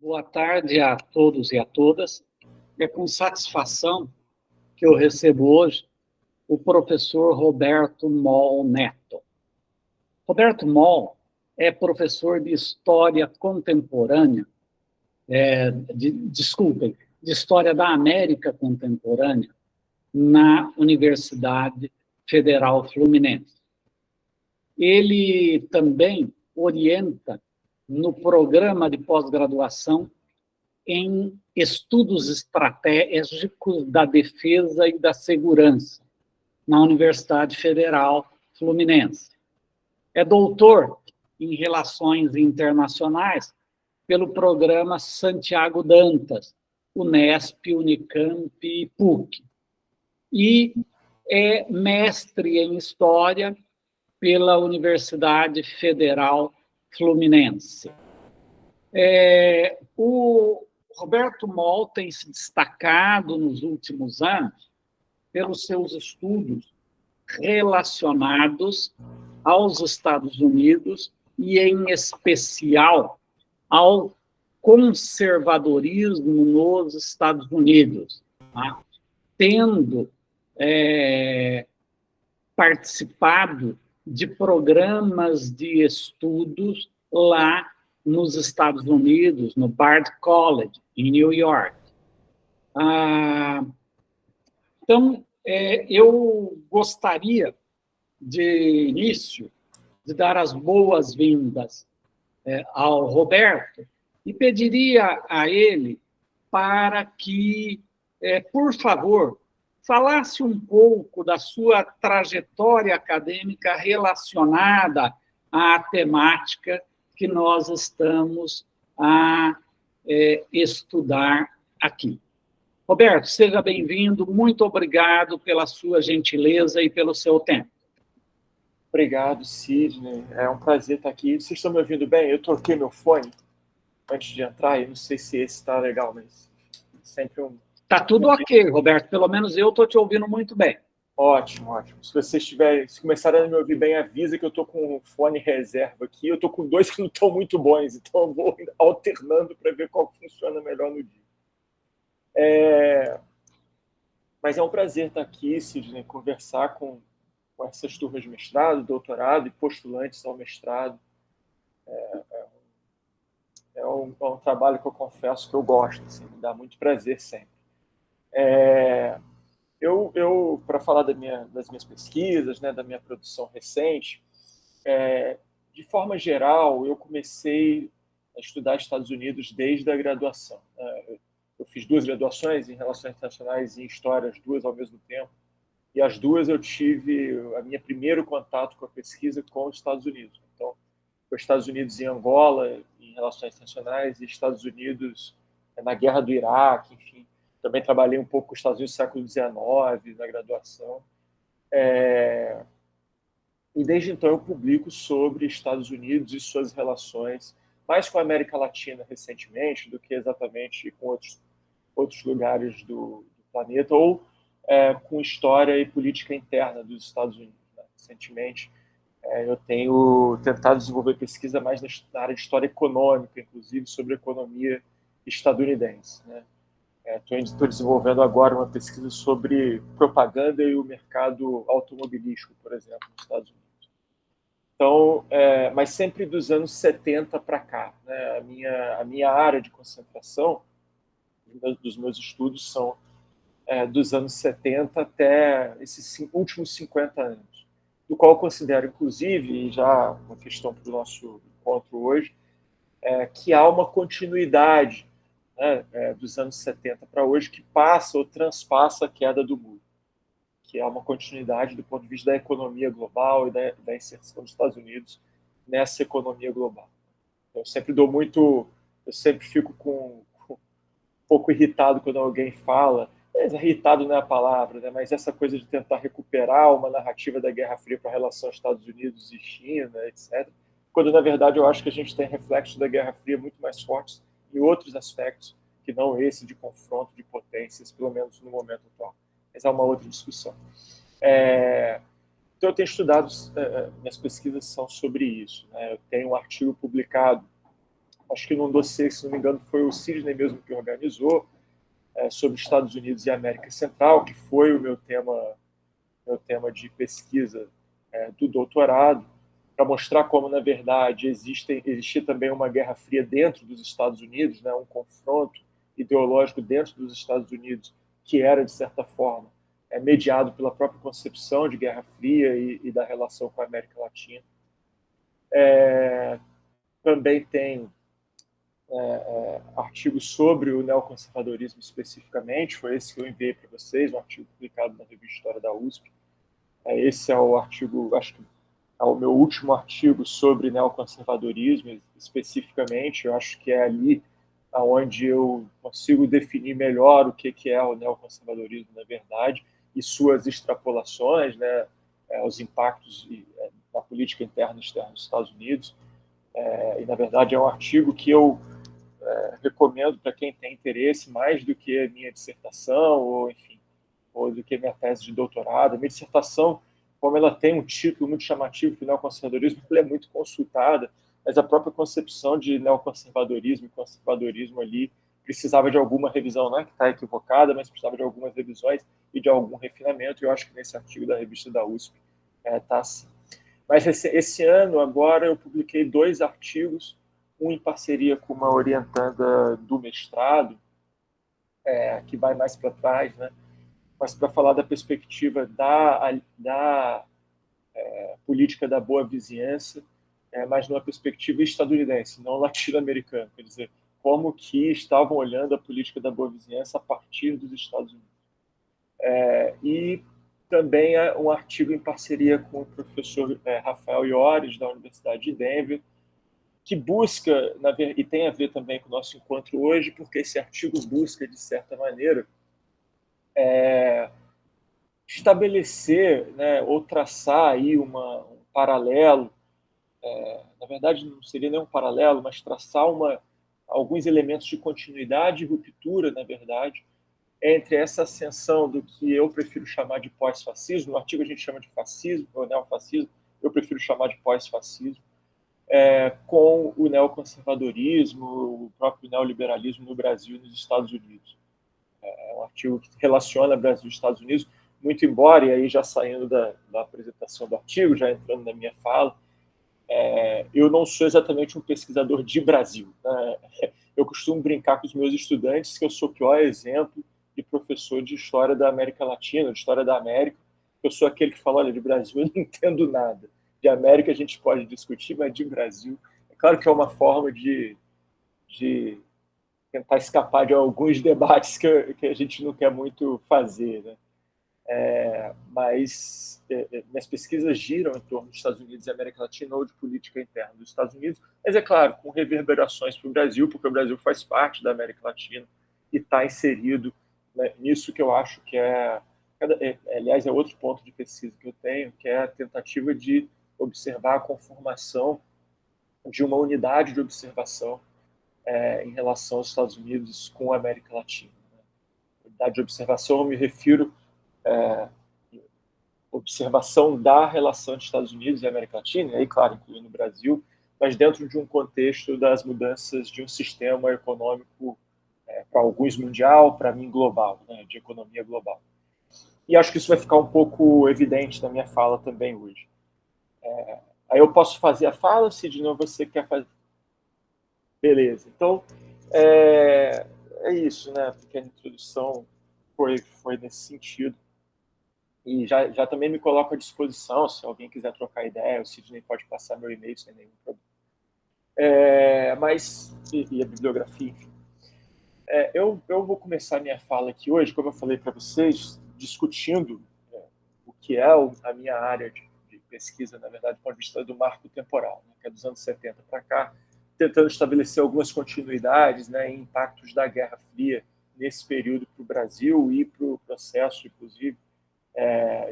Boa tarde a todos e a todas. É com satisfação que eu recebo hoje o professor Roberto Moll Neto. Roberto Moll é professor de História Contemporânea, de História da América Contemporânea na Universidade Federal Fluminense. Ele também orienta no programa de pós-graduação em estudos estratégicos da defesa e da segurança na Universidade Federal Fluminense. É doutor em Relações Internacionais pelo programa Santiago Dantas, Unesp, Unicamp e PUC. E é mestre em História pela Universidade Federal Fluminense. O Roberto Moll tem se destacado nos últimos anos pelos seus estudos relacionados aos Estados Unidos e, em especial, ao conservadorismo nos Estados Unidos, tá? Tendo participado de programas de estudos lá nos Estados Unidos, no Bard College, em New York. Então, eu gostaria, de início, de dar as boas-vindas ao Roberto e pediria a ele para que, por favor, falasse um pouco da sua trajetória acadêmica relacionada à temática que nós estamos a estudar aqui. Roberto, seja bem-vindo, muito obrigado pela sua gentileza e pelo seu tempo. Obrigado, Sidney. É um prazer estar aqui. Vocês estão me ouvindo bem? Eu troquei meu fone antes de entrar e não sei se esse está legal, mas sempre um... Está tudo ok, Roberto. Pelo menos eu estou te ouvindo muito bem. Ótimo, ótimo. Se começarem a me ouvir bem, avisa que eu estou com um fone reserva aqui. Eu estou com dois que não estão muito bons, então eu vou alternando para ver qual funciona melhor no dia. Mas é um prazer estar aqui, Sidney, conversar com essas turmas de mestrado, doutorado e postulantes ao mestrado. É um trabalho que eu confesso que eu gosto, assim, me dá muito prazer sempre. Eu para falar das minhas pesquisas, né, da minha produção recente, de forma geral, eu comecei a estudar Estados Unidos desde a graduação. Eu fiz 2 graduações em Relações Internacionais e em História, as 2 ao mesmo tempo, e as 2 eu tive a minha primeiro contato com a pesquisa com os Estados Unidos. Então, os Estados Unidos em Angola, em Relações Internacionais, e Estados Unidos na Guerra do Iraque, enfim. Também trabalhei um pouco com os Estados Unidos no século XIX, na graduação. E desde então eu publico sobre Estados Unidos e suas relações, mais com a América Latina recentemente, do que exatamente com outros lugares do planeta, ou com história e política interna dos Estados Unidos. Né? Recentemente, eu tenho tentado desenvolver pesquisa mais na área de história econômica, inclusive sobre a economia estadunidense. Né? Estou desenvolvendo agora uma pesquisa sobre propaganda e o mercado automobilístico, por exemplo, nos Estados Unidos. Então, mas sempre dos anos 70 para cá. Né? A minha área de concentração dos meus estudos são dos anos 70 até esses últimos 50 anos, do qual eu considero, inclusive, e já uma questão para o nosso encontro hoje, que há uma continuidade, né, dos anos 70 para hoje, que passa ou transpassa a queda do muro, que é uma continuidade do ponto de vista da economia global e da inserção dos Estados Unidos nessa economia global. Eu sempre fico um pouco irritado quando alguém fala, irritado não é a palavra, né, mas essa coisa de tentar recuperar uma narrativa da Guerra Fria para a relação Estados Unidos e China, etc., quando, na verdade, eu acho que a gente tem reflexos da Guerra Fria muito mais fortes em outros aspectos que não esse de confronto de potências, pelo menos no momento atual. Mas é uma outra discussão. Então, eu tenho estudado, minhas pesquisas são sobre isso. Né? Eu tenho um artigo publicado há acho que num dossiê, se não me engano, foi o Sidney mesmo que organizou, sobre Estados Unidos e América Central, que foi o meu tema de pesquisa do doutorado, para mostrar como, na verdade, existia também uma guerra fria dentro dos Estados Unidos, né, um confronto ideológico dentro dos Estados Unidos, que era, de certa forma, mediado pela própria concepção de Guerra Fria e da relação com a América Latina. Também tem artigos sobre o neoconservadorismo especificamente, foi esse que eu enviei para vocês, um artigo publicado na Revista História da USP. Esse é o artigo, acho que é o meu último artigo sobre neoconservadorismo, especificamente. Eu acho que é ali onde eu consigo definir melhor o que é o neoconservadorismo, na verdade, e suas extrapolações, né, os impactos na política interna e externa dos Estados Unidos. E, na verdade, é um artigo que eu recomendo para quem tem interesse, mais do que a minha dissertação, ou, enfim, ou do que a minha tese de doutorado. A minha dissertação, como ela tem um título muito chamativo, que o neoconservadorismo, ela é muito consultada, mas a própria concepção de neoconservadorismo e conservadorismo ali precisava de alguma revisão, não é que está equivocada, mas precisava de algumas revisões e de algum refinamento, e eu acho que nesse artigo da revista da USP está assim. Mas esse ano, agora, eu publiquei 2 artigos, um em parceria com uma orientanda do mestrado, que vai mais para trás, né? Mas para falar da perspectiva da política da boa vizinhança, mas numa perspectiva estadunidense, não latino-americana. Quer dizer, como que estavam olhando a política da boa vizinhança a partir dos Estados Unidos. E também é um artigo em parceria com o professor Rafael Iores, da Universidade de Denver, que busca, e tem a ver também com o nosso encontro hoje, porque esse artigo busca, de certa maneira, estabelecer, né, ou traçar aí um paralelo, na verdade não seria nem um paralelo, mas traçar alguns elementos de continuidade e ruptura, na verdade, entre essa ascensão do que eu prefiro chamar de pós-fascismo, no artigo a gente chama de fascismo, ou neofascismo, eu prefiro chamar de pós-fascismo, com o neoconservadorismo, o próprio neoliberalismo no Brasil e nos Estados Unidos. É um artigo que relaciona Brasil e Estados Unidos, muito embora, e aí já saindo da apresentação do artigo, já entrando na minha fala, eu não sou exatamente um pesquisador de Brasil, né? Eu costumo brincar com os meus estudantes que eu sou o pior exemplo de professor de história da América Latina, de história da América. Eu sou aquele que fala, olha, de Brasil eu não entendo nada. De América a gente pode discutir, mas de Brasil, é claro que é uma forma de tentar escapar de alguns debates que a gente não quer muito fazer, né? Mas minhas pesquisas giram em torno dos Estados Unidos e América Latina ou de política interna dos Estados Unidos, mas é claro, com reverberações para o Brasil, porque o Brasil faz parte da América Latina e está inserido, né, nisso que eu acho que aliás, é outro ponto de pesquisa que eu tenho, que é a tentativa de observar a conformação de uma unidade de observação em relação aos Estados Unidos com a América Latina. Unidade de observação, eu me refiro observação da relação entre Estados Unidos e América Latina, e aí, claro, incluindo o Brasil, mas dentro de um contexto das mudanças de um sistema econômico, para alguns mundial, para mim global, né, de economia global. E acho que isso vai ficar um pouco evidente na minha fala também hoje. Aí eu posso fazer a fala, Sidney, ou você quer fazer? Beleza. Então, é isso, né? Porque a introdução foi nesse sentido. E já também me coloco à disposição, se alguém quiser trocar ideia, o Sidney pode passar meu e-mail sem nenhum problema. E a bibliografia, enfim. Eu vou começar minha fala aqui hoje, como eu falei para vocês, discutindo o que é a minha área de pesquisa, na verdade, do ponto de vista do marco temporal, né, que é dos anos 70 para cá, tentando estabelecer algumas continuidades, né, e impactos da Guerra Fria nesse período para o Brasil e para o processo, inclusive,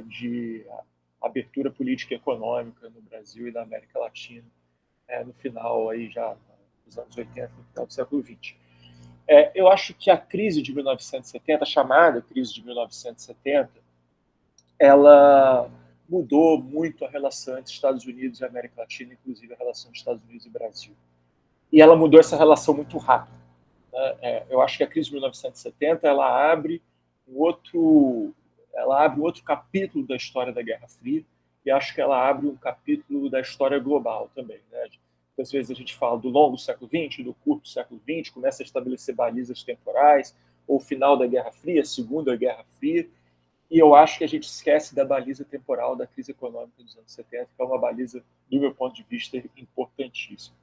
de abertura política e econômica no Brasil e na América Latina, no final aí já dos anos 80, no final do século XX. Eu acho que a crise de 1970, a chamada crise de 1970, ela mudou muito a relação entre Estados Unidos e América Latina, inclusive a relação entre Estados Unidos e Brasil. e ela mudou essa relação muito rápido. Eu acho que a crise de 1970 ela abre um outro capítulo da história da Guerra Fria, e acho que ela abre um capítulo da história global também. Né? Às vezes a gente fala do longo século XX, do curto século XX, começa a estabelecer balizas temporais, ou final da Guerra Fria, segunda Guerra Fria, e eu acho que a gente esquece da baliza temporal da crise econômica dos anos 70, que é uma baliza, do meu ponto de vista, importantíssima.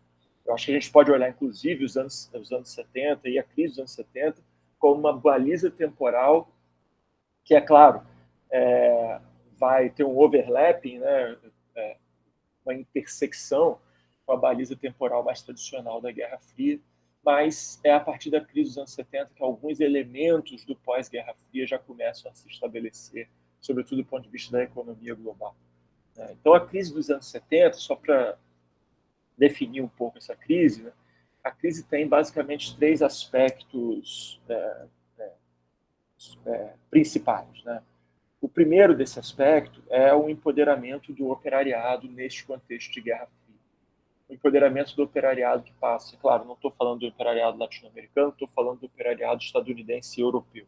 Eu acho que a gente pode olhar, inclusive, os anos 70 e a crise dos anos 70 como uma baliza temporal que, é claro, vai ter um overlapping, né, uma intersecção com a baliza temporal mais tradicional da Guerra Fria, mas é a partir da crise dos anos 70 que alguns elementos do pós-Guerra Fria já começam a se estabelecer, sobretudo do ponto de vista da economia global. Então, a crise dos anos 70, só para definir um pouco essa crise, né, a crise tem basicamente três aspectos principais. Né? O primeiro desse aspecto é o empoderamento do operariado neste contexto de Guerra Fria. O empoderamento do operariado que passa, claro, não estou falando do operariado latino-americano, estou falando do operariado estadunidense e europeu.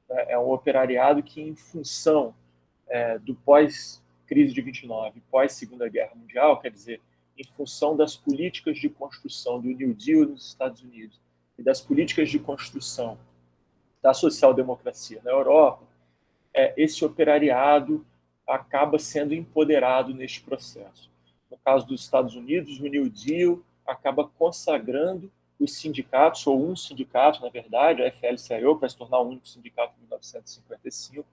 É um operariado que, em função do pós-crise de 29, pós-Segunda Guerra Mundial, quer dizer, em função das políticas de construção do New Deal nos Estados Unidos e das políticas de construção da social-democracia na Europa, esse operariado acaba sendo empoderado neste processo. No caso dos Estados Unidos, o New Deal acaba consagrando os sindicatos, ou um sindicato, na verdade, a AFL-CIO, que vai se tornar o único sindicato em 1955,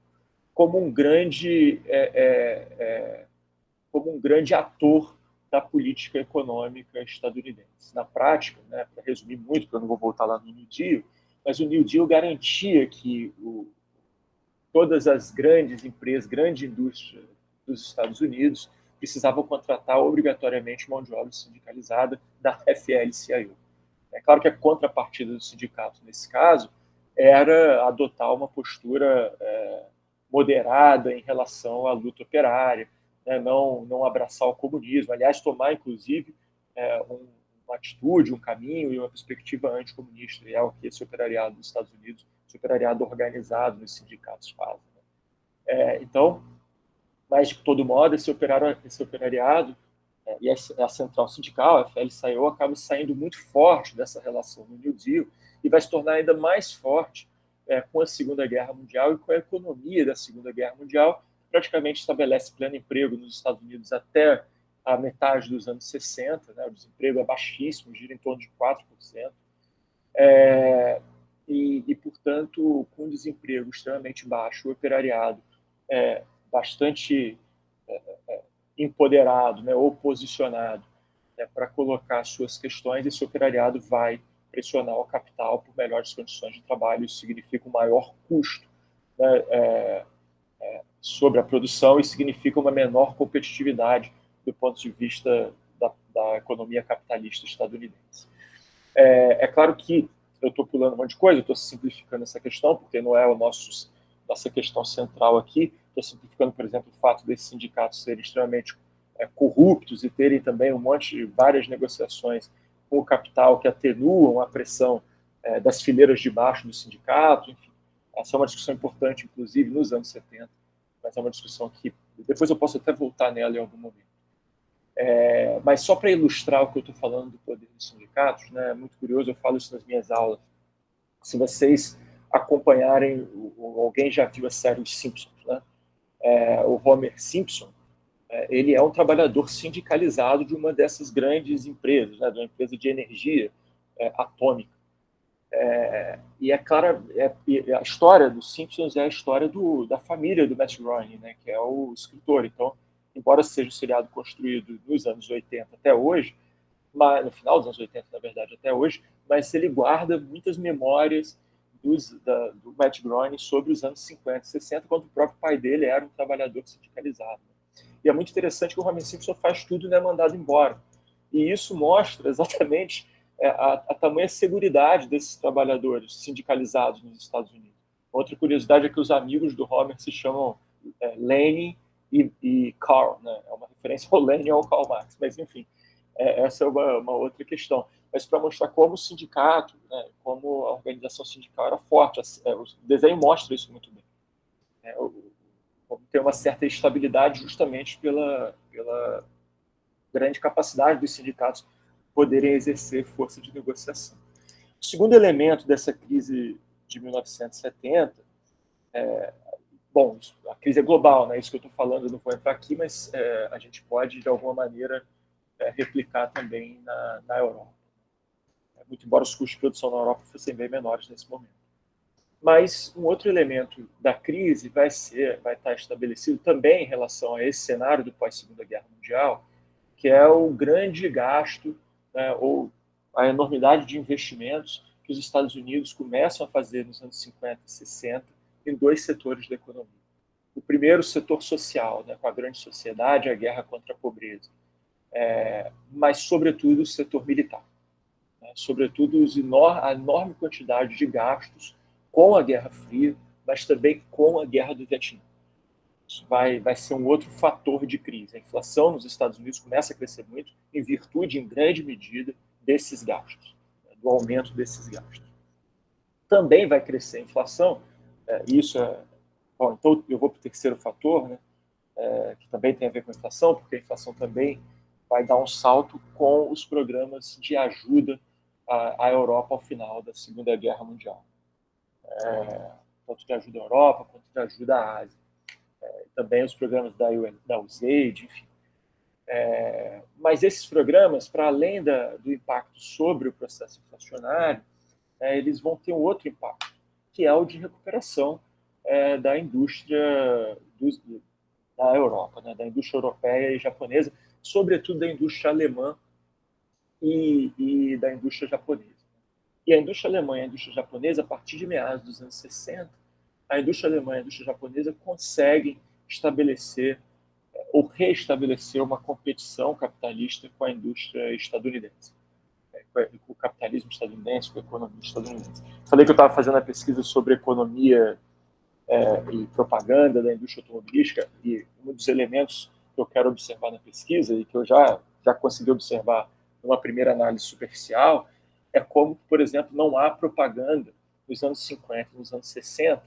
como um grande ator da política econômica estadunidense. Na prática, né, para resumir muito, porque eu não vou voltar lá no New Deal, mas o New Deal garantia que todas as grandes empresas, grande indústria dos Estados Unidos precisavam contratar obrigatoriamente mão de obra sindicalizada da AFL-CIO. É claro que a contrapartida do sindicato, nesse caso, era adotar uma postura moderada em relação à luta operária, né? não abraçar o comunismo, aliás, tomar, inclusive, uma atitude, um caminho e uma perspectiva anticomunista, e é o que esse operariado dos Estados Unidos, esse operariado organizado nos sindicatos fazem. Então, mas, de todo modo, esse operariado e a central sindical, a AFL-CIO, acaba saindo muito forte dessa relação no New Deal e vai se tornar ainda mais forte com a Segunda Guerra Mundial e com a economia da Segunda Guerra Mundial, praticamente estabelece pleno emprego nos Estados Unidos até a metade dos anos 60, né? O desemprego é baixíssimo, gira em torno de 4%, e, portanto, com o desemprego extremamente baixo, o operariado bastante empoderado, né, ou posicionado para colocar suas questões, esse operariado vai pressionar o capital por melhores condições de trabalho. Isso significa um maior custo, né, sobre a produção e significa uma menor competitividade do ponto de vista da economia capitalista estadunidense. É claro que eu estou pulando um monte de coisa, estou simplificando essa questão, porque não é nossa questão central aqui. Estou simplificando, por exemplo, o fato desses sindicatos serem extremamente corruptos e terem também várias negociações com o capital que atenuam a pressão das fileiras de baixo do sindicato. Enfim, essa é uma discussão importante, inclusive, nos anos 70, mas é uma discussão que depois eu posso até voltar nela em algum momento. Mas só para ilustrar o que eu estou falando do poder dos sindicatos, né, é muito curioso, eu falo isso nas minhas aulas. Se vocês acompanharem, alguém já viu a série Os Simpsons, né? O Homer Simpson, ele é um trabalhador sindicalizado de uma dessas grandes empresas, né, de uma empresa de energia atômica. E é claro, a história dos Simpsons é a história da família do Matt Groening, né, que é o escritor. Então, embora seja um seriado construído nos anos 80 até hoje, no final dos anos 80, na verdade, até hoje, mas ele guarda muitas memórias do Matt Groening sobre os anos 50 e 60, quando o próprio pai dele era um trabalhador sindicalizado. E é muito interessante que o Homer Simpson faz tudo e não é mandado embora. E isso mostra exatamente a tamanha seguridade desses trabalhadores sindicalizados nos Estados Unidos. Outra curiosidade é que os amigos do Homer se chamam Lenin e Karl, né? É uma referência ao Lenin ou ao Karl Marx, mas enfim, essa é uma outra questão. mas para mostrar como o sindicato, né, como a organização sindical era forte. O desenho mostra isso muito bem. Como ter uma certa estabilidade justamente pela grande capacidade dos sindicatos poderem exercer força de negociação. O segundo elemento dessa crise de 1970, bom, a crise é global, né? Isso que eu estou falando, eu não vou entrar aqui, mas a gente pode, de alguma maneira, replicar também na Europa. Muito embora os custos de produção na Europa fossem bem menores nesse momento. Mas um outro elemento da crise vai estar estabelecido também em relação a esse cenário do pós-Segunda Guerra Mundial, que é o grande gasto, né, ou a enormidade de investimentos que os Estados Unidos começam a fazer nos anos 50 e 60 em dois setores da economia. O primeiro, o setor social, né, com a grande sociedade, a guerra contra a pobreza, mas, sobretudo, o setor militar. Né, sobretudo, a enorme quantidade de gastos com a Guerra Fria, mas também com a Guerra do Vietnã. Isso vai ser um outro fator de crise. A inflação nos Estados Unidos começa a crescer muito em virtude, em grande medida, desses gastos, do aumento desses gastos. Também vai crescer a inflação, bom, então eu vou para o terceiro fator, né, que também tem a ver com a inflação, porque a inflação também vai dar um salto com os programas de ajuda à Europa ao final da Segunda Guerra Mundial. Tanto de ajuda à Europa, quanto de ajuda à Ásia. Também os programas da USAID, enfim. Mas esses programas, para além do impacto sobre o processo inflacionário, eles vão ter um outro impacto, que é o de recuperação da indústria da Europa, né, da indústria europeia e japonesa, sobretudo da indústria alemã e da indústria japonesa. E a indústria alemã e a indústria japonesa, a partir de meados dos anos 60, a indústria alemã e a indústria japonesa conseguem estabelecer ou reestabelecer uma competição capitalista com a indústria estadunidense, com o capitalismo estadunidense, com a economia estadunidense. Falei que eu estava fazendo a pesquisa sobre economia e propaganda da indústria automobilística, e um dos elementos que eu quero observar na pesquisa, e que eu já consegui observar numa primeira análise superficial, é como, por exemplo, não há propaganda nos anos 50, nos anos 60,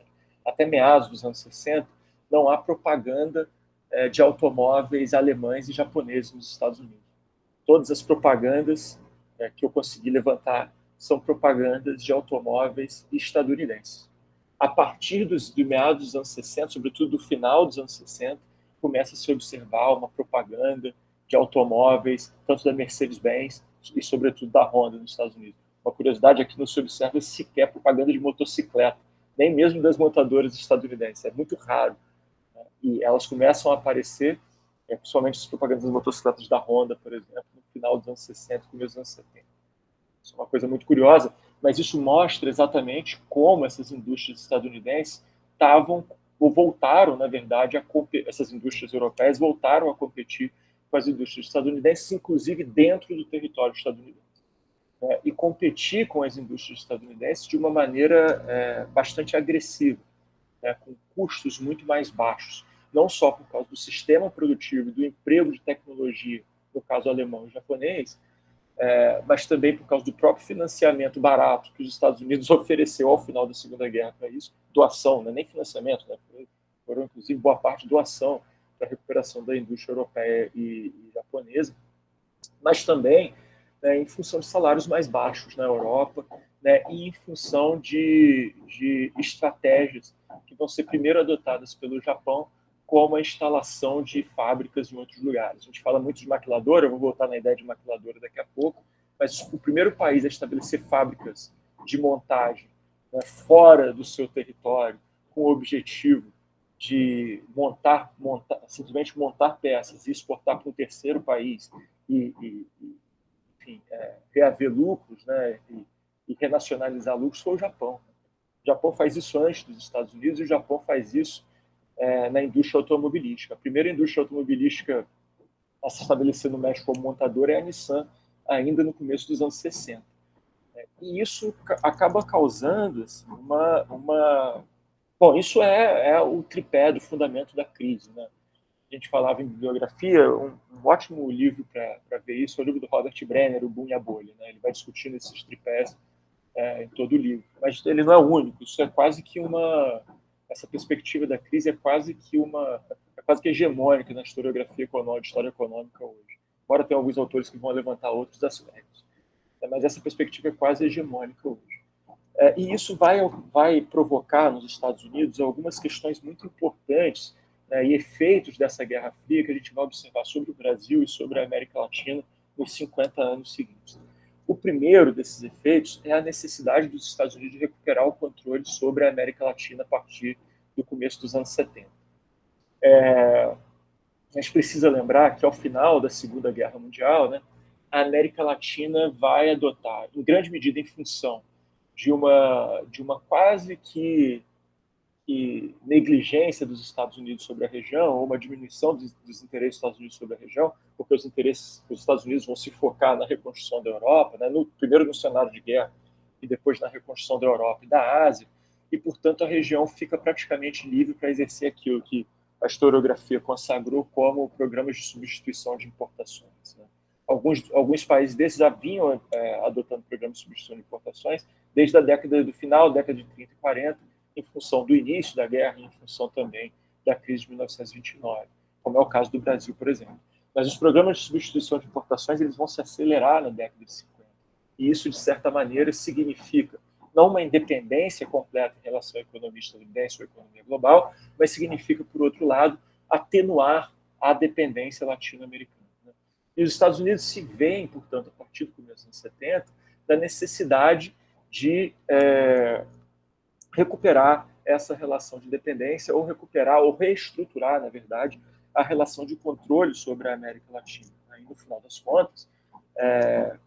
até meados dos anos 60, não há propaganda de automóveis alemães e japoneses nos Estados Unidos. Todas as propagandas que eu consegui levantar são propagandas de automóveis estadunidenses. A partir de meados dos anos 60, sobretudo do final dos anos 60, começa a se observar uma propaganda de automóveis, tanto da Mercedes-Benz e, sobretudo, da Honda nos Estados Unidos. Uma curiosidade é que não se observa sequer propaganda de motocicleta, nem mesmo das montadoras estadunidenses. É muito raro. Né? E elas começam a aparecer, principalmente as propagandas das motocicletas da Honda, por exemplo, no final dos anos 60 e começo dos anos 70. Isso é uma coisa muito curiosa, mas isso mostra exatamente como essas indústrias estadunidenses estavam, ou voltaram, na verdade, essas indústrias europeias voltaram a competir com as indústrias estadunidenses, inclusive dentro do território estadunidense. E competir com as indústrias estadunidenses de uma maneira bastante agressiva, com custos muito mais baixos, não só por causa do sistema produtivo e do emprego de tecnologia, no caso alemão e japonês, mas também por causa do próprio financiamento barato que os Estados Unidos ofereceu ao final da Segunda Guerra para isso, doação, né? Nem financiamento, né? Foram inclusive boa parte doação para a recuperação da indústria europeia e japonesa, mas também em função de salários mais baixos na Europa, né? E em função de estratégias que vão ser primeiro adotadas pelo Japão, como a instalação de fábricas em outros lugares. A gente fala muito de maquiladora, eu vou voltar na ideia de maquiladora daqui a pouco, mas o primeiro país a estabelecer fábricas de montagem, né, fora do seu território, com o objetivo de simplesmente montar peças e exportar para um terceiro país enfim, reaver lucros, né, e renacionalizar lucros, foi o Japão. O Japão faz isso antes dos Estados Unidos e o Japão faz isso na indústria automobilística. A primeira indústria automobilística a se estabelecer no México como montadora é a Nissan, ainda no começo dos anos 60. E isso acaba causando assim, Bom, isso é o tripé do fundamento da crise, né? a gente falava em bibliografia, um ótimo livro para ver isso é o livro do Robert Brenner, O Boom e a Bolha. Né? Ele vai discutindo esses tripés em todo o livro. Mas ele não é o único, isso é quase que essa perspectiva da crise é quase que hegemônica na historiografia econômica, história econômica hoje. Embora tenha alguns autores que vão levantar outros aspectos. Mas essa perspectiva é quase hegemônica hoje. E isso vai provocar nos Estados Unidos algumas questões muito importantes, né, e efeitos dessa Guerra Fria que a gente vai observar sobre o Brasil e sobre a América Latina nos 50 anos seguintes. O primeiro desses efeitos é a necessidade dos Estados Unidos de recuperar o controle sobre a América Latina a partir do começo dos anos 70. A gente precisa lembrar que, ao final da Segunda Guerra Mundial, né, a América Latina vai adotar, em grande medida em função de uma quase que negligência dos Estados Unidos sobre a região, ou uma diminuição dos interesses dos Estados Unidos sobre a região, porque os Estados Unidos vão se focar na reconstrução da Europa, né, primeiro no cenário de guerra e depois na reconstrução da Europa e da Ásia, e, portanto, a região fica praticamente livre para exercer aquilo que a historiografia consagrou como programas de substituição de importações. Né? Alguns países desses já vinham adotando programas de substituição de importações desde do final da década de 30 e 40, em função do início da guerra e em função também da crise de 1929, como é o caso do Brasil, por exemplo. Mas os programas de substituição de importações eles vão se acelerar na década de 50. E isso, de certa maneira, significa não uma independência completa em relação à economia estadunidense ou à economia global, mas significa, por outro lado, atenuar a dependência latino-americana. Né? E os Estados Unidos se veem, portanto, a partir do começo dos anos 70, da necessidade de recuperar essa relação de dependência ou recuperar ou reestruturar, na verdade, a relação de controle sobre a América Latina. E, no final das contas,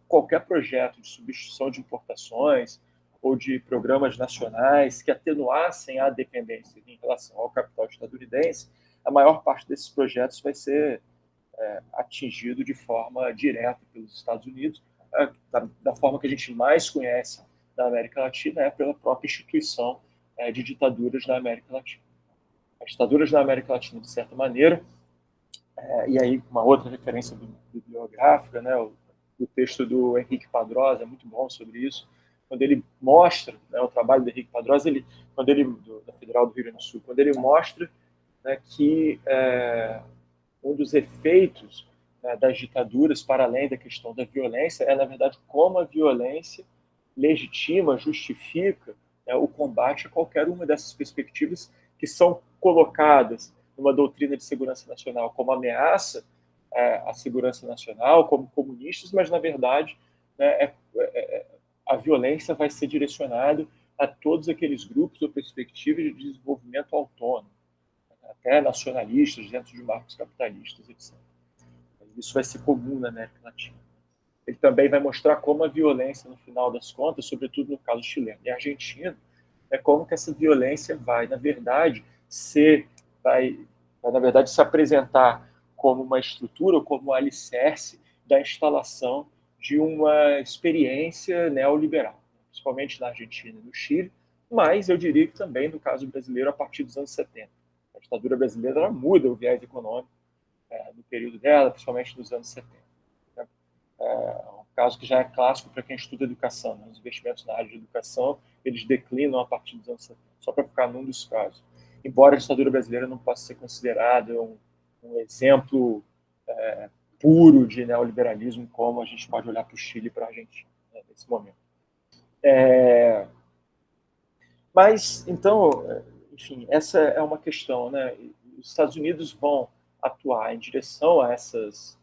qualquer projeto de substituição de importações ou de programas nacionais que atenuassem a dependência em relação ao capital estadunidense, a maior parte desses projetos vai ser atingido de forma direta pelos Estados Unidos, da forma que a gente mais conhece da América Latina pela própria instituição de ditaduras na América Latina. As ditaduras na América Latina, de certa maneira, e aí uma outra referência bibliográfica, né, o texto do Henrique Padrosa é muito bom sobre isso, quando ele mostra, né, o trabalho do Henrique Padrosa, da Federal do Rio Grande do Sul, quando ele mostra, né, que um dos efeitos das ditaduras, para além da questão da violência, na verdade, como a violência legitima, justifica o combate a qualquer uma dessas perspectivas que são colocadas numa doutrina de segurança nacional como ameaça à segurança nacional, como comunistas, mas, na verdade, a violência vai ser direcionada a todos aqueles grupos ou perspectivas de desenvolvimento autônomo, até nacionalistas dentro de marcos capitalistas, etc. Isso vai ser comum na América Latina. Ele também vai mostrar como a violência, no final das contas, sobretudo no caso chileno e argentino, como que essa violência vai, na verdade, se apresentar como uma estrutura, como um alicerce da instalação de uma experiência neoliberal, principalmente na Argentina e no Chile, mas eu diria que também no caso brasileiro a partir dos anos 70. A ditadura brasileira ela muda o viés econômico no período dela, principalmente nos anos 70. Um caso que já é clássico para quem estuda educação. Né? Os investimentos na área de educação, eles declinam a partir dos anos 70, só para ficar num dos casos. Embora a ditadura brasileira não possa ser considerada um exemplo puro de neoliberalismo, como a gente pode olhar para o Chile e para a Argentina, né, nesse momento. Mas, então, enfim, essa é uma questão. Né? Os Estados Unidos vão atuar em direção a esses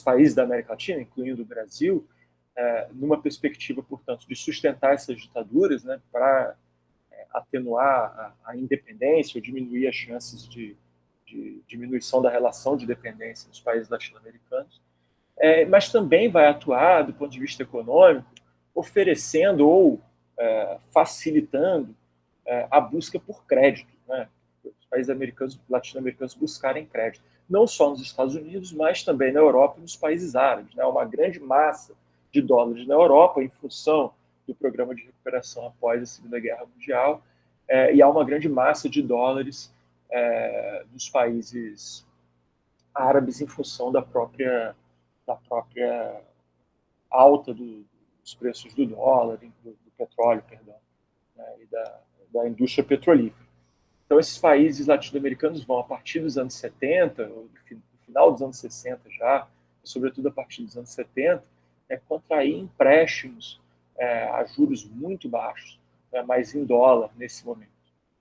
países da América Latina, incluindo o Brasil, numa perspectiva, portanto, de sustentar essas ditaduras, né, para atenuar a independência ou diminuir as chances de diminuição da relação de dependência nos países latino-americanos, mas também vai atuar, do ponto de vista econômico, oferecendo ou facilitando a busca por crédito, né? Os países latino-americanos buscarem crédito, não só nos Estados Unidos, mas também na Europa e nos países árabes. Né? Uma grande massa de dólares na Europa, em função do programa de recuperação após a Segunda Guerra Mundial, e há uma grande massa de dólares dos países árabes em função da própria alta dos preços do dólar, do petróleo, perdão, né, e da indústria petrolífera. Então, esses países latino-americanos vão, a partir dos anos 70, ou do final dos anos 60 já, sobretudo a partir dos anos 70, contrair empréstimos a juros muito baixos, mas em dólar nesse momento.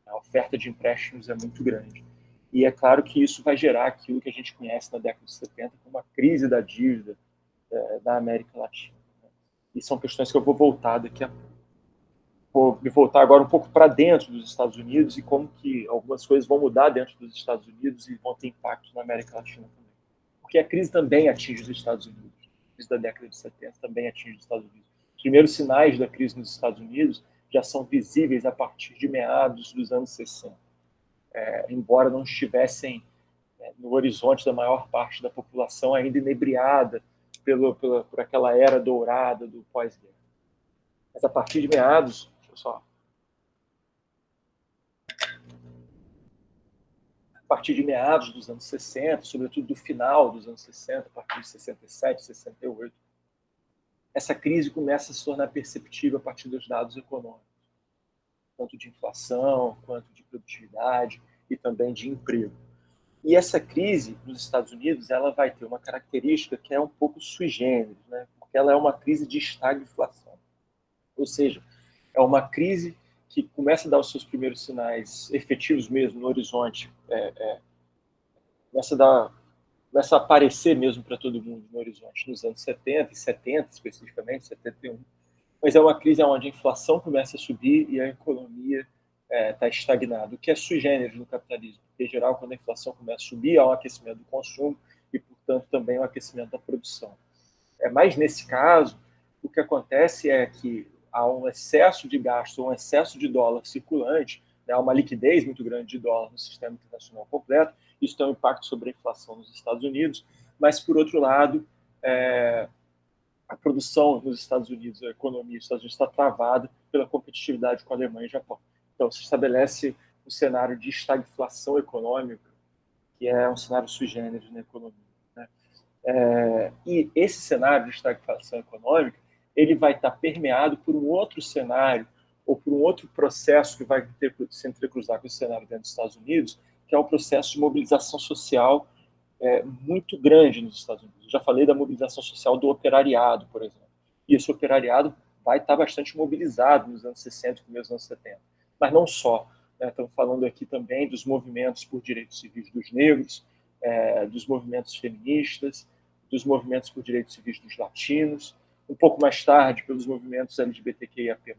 A oferta de empréstimos é muito grande. E é claro que isso vai gerar aquilo que a gente conhece na década de 70 como uma crise da dívida da América Latina. E são questões que eu vou voltar daqui a pouco. Vou me voltar agora um pouco para dentro dos Estados Unidos e como que algumas coisas vão mudar dentro dos Estados Unidos e vão ter impacto na América Latina também. Porque a crise também atinge os Estados Unidos. A crise da década de 70 também atinge os Estados Unidos. Os primeiros sinais da crise nos Estados Unidos já são visíveis a partir de meados dos anos 60. Embora não estivessem no horizonte da maior parte da população ainda inebriada por aquela era dourada do pós-guerra. Mas a partir de meados, a partir de meados dos anos 60, sobretudo do final dos anos 60, a partir de 67, 68, essa crise começa a se tornar perceptível a partir dos dados econômicos, tanto de inflação, quanto de produtividade e também de emprego. E essa crise nos Estados Unidos ela vai ter uma característica que é um pouco sui generis, né? Porque ela é uma crise de estagflação. Ou seja, é uma crise que começa a dar os seus primeiros sinais efetivos mesmo no horizonte, começa a aparecer mesmo para todo mundo no horizonte nos anos 70 e 70 especificamente, 71. Mas é uma crise onde a inflação começa a subir e a economia está estagnada, o que é sui generis no capitalismo. Porque, em geral, quando a inflação começa a subir, há um aquecimento do consumo e, portanto, também um aquecimento da produção. Mas, nesse caso, o que acontece é que há um excesso de gasto, um excesso de dólar circulante, há uma liquidez muito grande de dólar no sistema internacional completo, isso tem um impacto sobre a inflação nos Estados Unidos, mas, por outro lado, a produção nos Estados Unidos, a economia dos Estados Unidos está travada pela competitividade com a Alemanha e Japão. Então, se estabelece um cenário de estagflação econômica, que é um cenário sui generis na economia. Né? E esse cenário de estagflação econômica, ele vai estar permeado por um outro cenário, ou por um outro processo que vai se entrecruzar com esse cenário dentro dos Estados Unidos, que é um processo de mobilização social muito grande nos Estados Unidos. Eu já falei da mobilização social do operariado, por exemplo. E esse operariado vai estar bastante mobilizado nos anos 60 e começo dos anos 70. Mas não só. Estamos falando aqui também dos movimentos por direitos civis dos negros, dos movimentos feministas, dos movimentos por direitos civis dos latinos, um pouco mais tarde pelos movimentos LGBTQIAP+,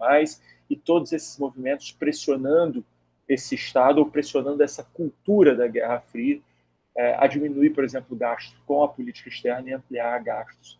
e todos esses movimentos pressionando esse Estado, ou pressionando essa cultura da Guerra Fria, a diminuir, por exemplo, o gasto com a política externa e ampliar gastos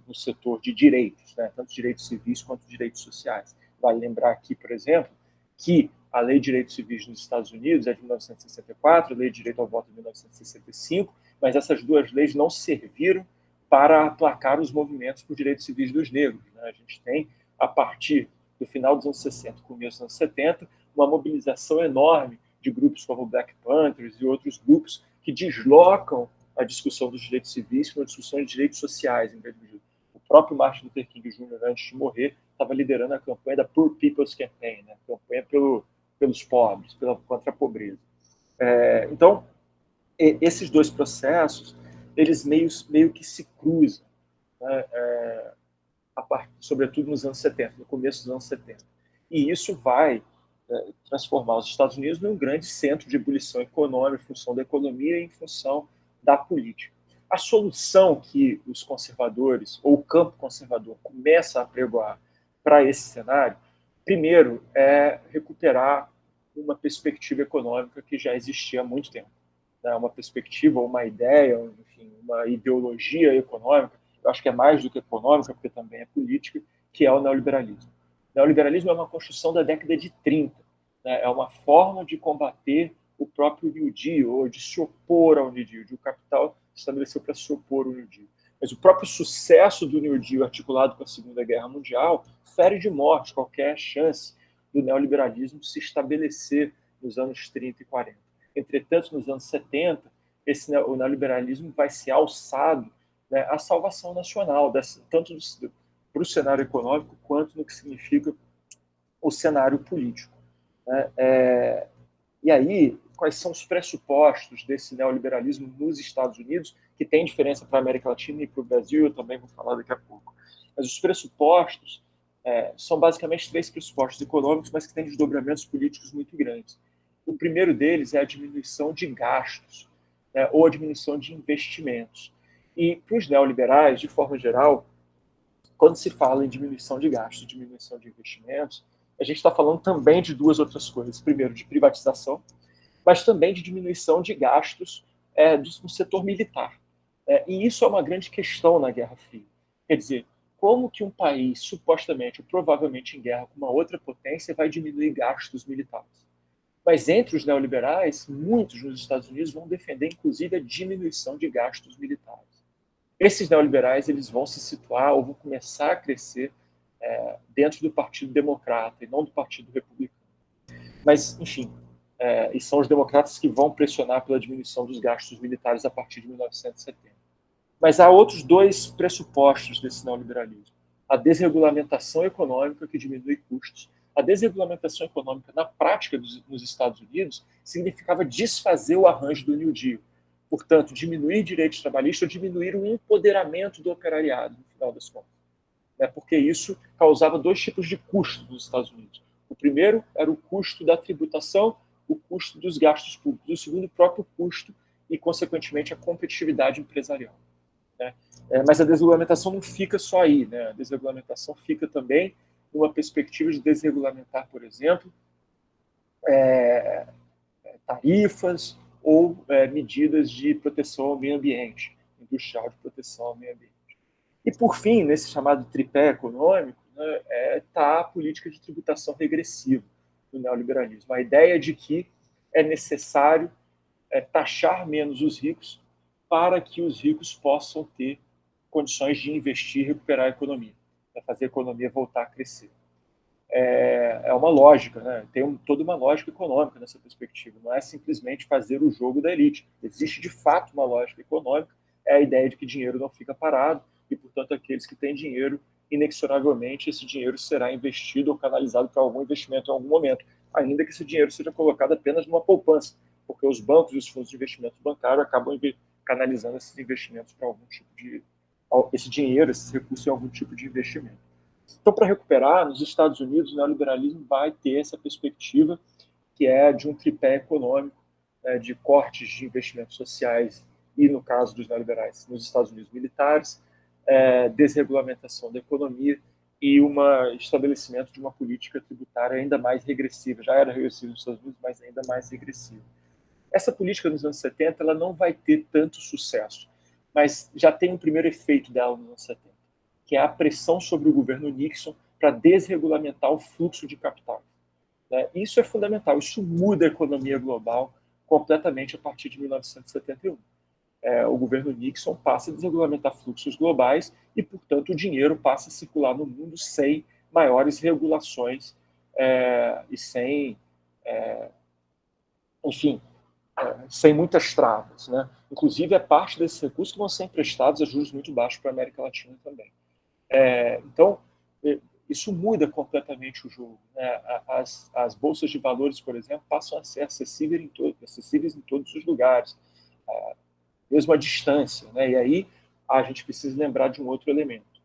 no setor de direitos, tanto direitos civis quanto direitos sociais. Vale lembrar aqui, por exemplo, que a Lei de Direitos Civis nos Estados Unidos é de 1964, a Lei de Direito ao Voto é de 1965, mas essas duas leis não serviram para aplacar os movimentos por direitos civis dos negros. A gente tem, a partir do final dos anos 60, começo dos anos 70, uma mobilização enorme de grupos como o Black Panthers e outros grupos que deslocam a discussão dos direitos civis para uma discussão de direitos sociais. O próprio Martin Luther King Jr., antes de morrer, estava liderando a campanha da Poor People's Campaign, a campanha pelos pobres, contra a pobreza. Então, esses dois processos, eles meio que se cruzam, sobretudo nos anos 70, no começo dos anos 70. E isso vai transformar os Estados Unidos num grande centro de ebulição econômica, em função da economia e em função da política. A solução que os conservadores, ou o campo conservador, começa a apregoar para esse cenário, primeiro, é recuperar uma perspectiva econômica que já existia há muito tempo. Uma perspectiva, uma ideia, enfim, uma ideologia econômica, eu acho que é mais do que econômica, porque também é política, que é o neoliberalismo. O neoliberalismo é uma construção da década de 30. É uma forma de combater o próprio New Deal, ou de se opor ao New Deal. O capital se estabeleceu para se opor ao New Deal. Mas o próprio sucesso do New Deal, articulado com a Segunda Guerra Mundial, fere de morte qualquer chance do neoliberalismo se estabelecer nos anos 30 e 40. Entretanto, nos anos 70, o neoliberalismo vai ser alçado, né, à salvação nacional, tanto para o cenário econômico quanto no que significa o cenário político. Né? E aí, quais são os pressupostos desse neoliberalismo nos Estados Unidos, que tem diferença para a América Latina e para o Brasil, eu também vou falar daqui a pouco. Mas os pressupostos são basicamente 3 pressupostos econômicos, mas que têm desdobramentos políticos muito grandes. O primeiro deles é a diminuição de gastos, né, ou a diminuição de investimentos. E para os neoliberais, de forma geral, quando se fala em diminuição de gastos, diminuição de investimentos, a gente está falando também de 2 outras coisas. Primeiro, de privatização, mas também de diminuição de gastos no setor militar. E isso é uma grande questão na Guerra Fria. Quer dizer, como que um país supostamente ou provavelmente em guerra com uma outra potência vai diminuir gastos militares? Mas entre os neoliberais, muitos nos Estados Unidos vão defender, inclusive, a diminuição de gastos militares. Esses neoliberais eles vão se situar ou vão começar a crescer dentro do Partido Democrata e não do Partido Republicano. Mas, enfim, e são os democratas que vão pressionar pela diminuição dos gastos militares a partir de 1970. Mas há outros 2 pressupostos desse neoliberalismo. A desregulamentação econômica, que diminui custos. A desregulamentação econômica, na prática nos Estados Unidos, significava desfazer o arranjo do New Deal. Portanto, diminuir direitos trabalhistas ou diminuir o empoderamento do operariado, no final das contas. Porque isso causava 2 tipos de custo nos Estados Unidos. O primeiro era o custo da tributação, o custo dos gastos públicos. O segundo, o próprio custo e, consequentemente, a competitividade empresarial. Mas a desregulamentação não fica só aí. A desregulamentação fica também numa perspectiva de desregulamentar, por exemplo, tarifas ou medidas de proteção ao meio ambiente, industrial de proteção ao meio ambiente. E, por fim, nesse chamado tripé econômico, está a política de tributação regressiva do neoliberalismo. A ideia de que é necessário taxar menos os ricos para que os ricos possam ter condições de investir e recuperar a economia, para fazer a economia voltar a crescer. É uma lógica, tem toda uma lógica econômica nessa perspectiva, não é simplesmente fazer o jogo da elite. Existe, de fato, uma lógica econômica, é a ideia de que dinheiro não fica parado e, portanto, aqueles que têm dinheiro, inexoravelmente, esse dinheiro será investido ou canalizado para algum investimento em algum momento, ainda que esse dinheiro seja colocado apenas numa poupança, porque os bancos e os fundos de investimento bancário acabam canalizando esses investimentos para algum tipo de... esse dinheiro, esses recursos em algum tipo de investimento. Então, para recuperar, nos Estados Unidos, o neoliberalismo vai ter essa perspectiva que é de um tripé econômico, de cortes de investimentos sociais e, no caso dos neoliberais, nos Estados Unidos, militares, desregulamentação da economia e estabelecimento de uma política tributária ainda mais regressiva. Já era regressiva nos Estados Unidos, mas ainda mais regressiva. Essa política nos anos 70 ela não vai ter tanto sucesso, mas já tem um primeiro efeito dela nos anos 70, que é a pressão sobre o governo Nixon para desregulamentar o fluxo de capital. Isso é fundamental, isso muda a economia global completamente a partir de 1971. O governo Nixon passa a desregulamentar fluxos globais e, portanto, o dinheiro passa a circular no mundo sem maiores regulações e sem, enfim, sem muitas travas. Inclusive, é parte desses recursos que vão ser emprestados a juros muito baixos para a América Latina também. Então, isso muda completamente o jogo. As bolsas de valores, por exemplo, passam a ser acessíveis em todos os lugares, mesmo à distância. E aí a gente precisa lembrar de um outro elemento,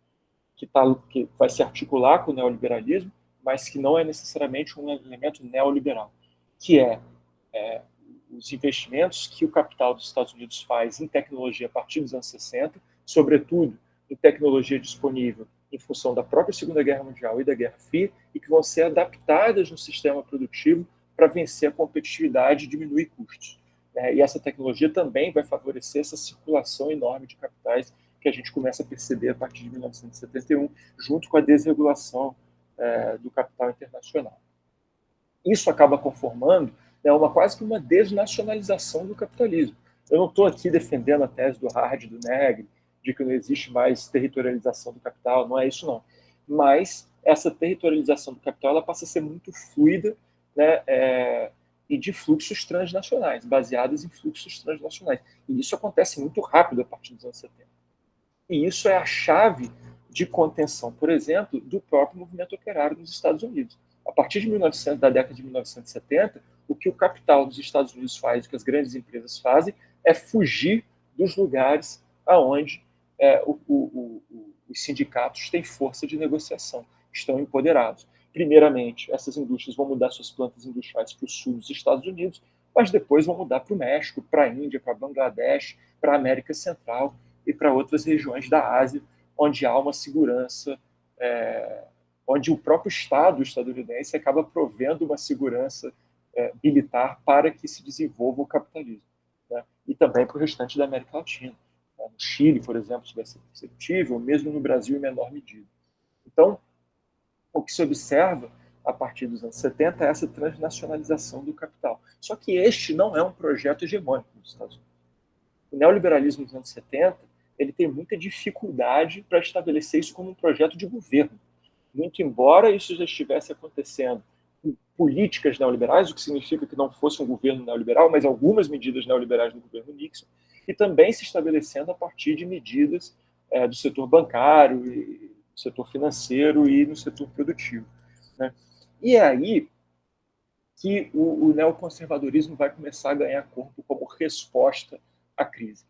que vai se articular com o neoliberalismo, mas que não é necessariamente um elemento neoliberal, que os investimentos que o capital dos Estados Unidos faz em tecnologia a partir dos anos 60, sobretudo em tecnologia disponível em função da própria Segunda Guerra Mundial e da Guerra Fria, e que vão ser adaptadas no sistema produtivo para vencer a competitividade e diminuir custos. E essa tecnologia também vai favorecer essa circulação enorme de capitais que a gente começa a perceber a partir de 1971, junto com a desregulação do capital internacional. Isso acaba conformando quase que uma desnacionalização do capitalismo. Eu não estou aqui defendendo a tese do Hard e do Negri, de que não existe mais territorialização do capital, não é isso não. Mas essa territorialização do capital ela passa a ser muito fluida, e de fluxos transnacionais, baseadas em fluxos transnacionais. E isso acontece muito rápido a partir dos anos 70. E isso é a chave de contenção, por exemplo, do próprio movimento operário nos Estados Unidos. A partir de da década de 1970, o que o capital dos Estados Unidos faz, o que as grandes empresas fazem, é fugir dos lugares aonde os sindicatos têm força de negociação, estão empoderados. Primeiramente, essas indústrias vão mudar suas plantas industriais para o sul dos Estados Unidos, mas depois vão mudar para o México, para a Índia, para Bangladesh, para a América Central e para outras regiões da Ásia, onde há uma segurança, onde o próprio Estado estadunidense acaba provendo uma segurança militar para que se desenvolva o capitalismo. Né? E também para o restante da América Latina. No Chile, por exemplo, isso vai ser perceptível, mesmo no Brasil em menor medida. Então, o que se observa a partir dos anos 70 é essa transnacionalização do capital. Só que este não é um projeto hegemônico nos Estados Unidos. O neoliberalismo dos anos 70 ele tem muita dificuldade para estabelecer isso como um projeto de governo. Muito embora isso já estivesse acontecendo com políticas neoliberais, o que significa que não fosse um governo neoliberal, mas algumas medidas neoliberais do governo Nixon, e também se estabelecendo a partir de medidas do setor bancário, do setor financeiro e no setor produtivo. Né? E é aí que o neoconservadorismo vai começar a ganhar corpo como resposta à crise.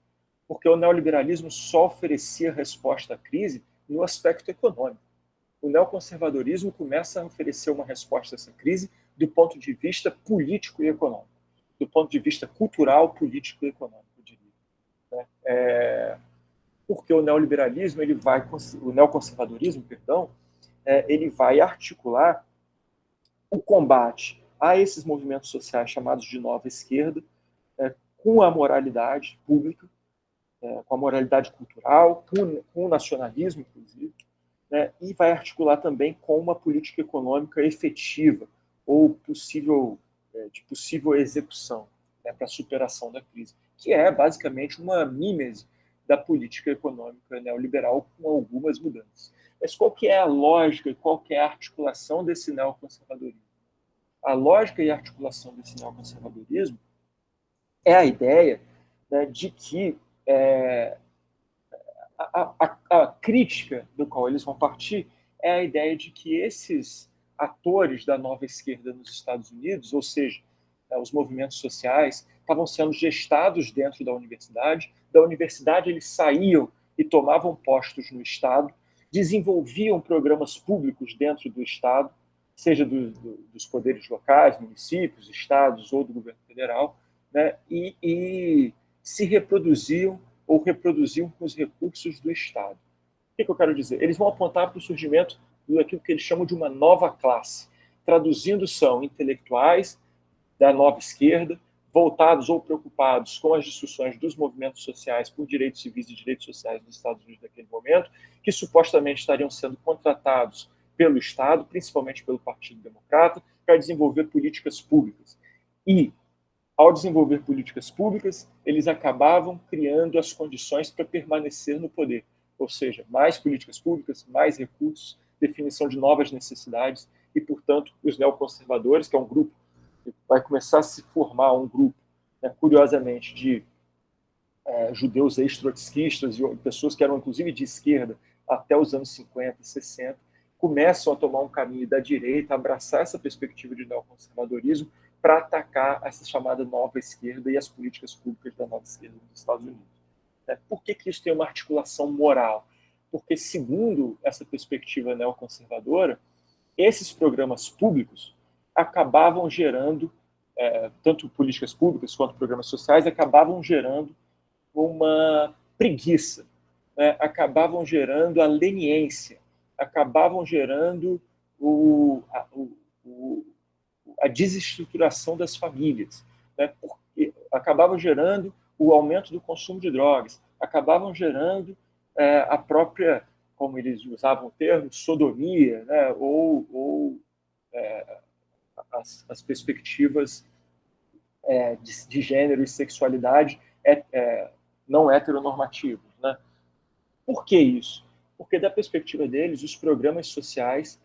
Porque o neoliberalismo só oferecia resposta à crise no aspecto econômico. O neoconservadorismo começa a oferecer uma resposta a essa crise do ponto de vista político e econômico, do ponto de vista cultural, político e econômico, eu diria. Porque o neoliberalismo, o neoconservadorismo, perdão, ele vai articular o combate a esses movimentos sociais chamados de nova esquerda, com a moralidade pública, com a moralidade cultural, com o nacionalismo, inclusive, né, e vai articular também com uma política econômica efetiva ou de possível execução, né, para a superação da crise, que é basicamente uma mímese da política econômica neoliberal com algumas mudanças. Mas qual que é a lógica e qual que é a articulação desse neoconservadorismo? A lógica e a articulação desse neoconservadorismo é a ideia, né, de que a crítica do qual eles vão partir é a ideia de que esses atores da nova esquerda nos Estados Unidos, ou seja, os movimentos sociais, estavam sendo gestados dentro da universidade eles saíam e tomavam postos no Estado, desenvolviam programas públicos dentro do Estado, seja dos poderes locais, municípios, estados ou do governo federal, né, e se reproduziam ou reproduziam com os recursos do Estado. O que eu quero dizer? Eles vão apontar para o surgimento daquilo que eles chamam de uma nova classe. Traduzindo, são intelectuais da nova esquerda, voltados ou preocupados com as discussões dos movimentos sociais por direitos civis e direitos sociais dos Estados Unidos naquele momento, que supostamente estariam sendo contratados pelo Estado, principalmente pelo Partido Democrata, para desenvolver políticas públicas. E ao desenvolver políticas públicas, eles acabavam criando as condições para permanecer no poder. Ou seja, mais políticas públicas, mais recursos, definição de novas necessidades e, portanto, os neoconservadores, que é um grupo que vai começar a se formar um grupo, né, curiosamente, de judeus ex-trotskistas e pessoas que eram, inclusive, de esquerda até os anos 50, 60, começam a tomar um caminho da direita, abraçar essa perspectiva de neoconservadorismo para atacar essa chamada nova esquerda e as políticas públicas da nova esquerda nos Estados Unidos. Por que isso tem uma articulação moral? Porque, segundo essa perspectiva neoconservadora, esses programas públicos acabavam gerando, tanto políticas públicas quanto programas sociais, acabavam gerando uma preguiça, né? Acabavam gerando a leniência, acabavam gerando a desestruturação das famílias, né? Porque acabavam gerando o aumento do consumo de drogas, acabavam gerando a própria, como eles usavam o termo, sodomia, né? ou as perspectivas de gênero e sexualidade não heteronormativos. Né? Por que isso? Porque, da perspectiva deles, os programas sociais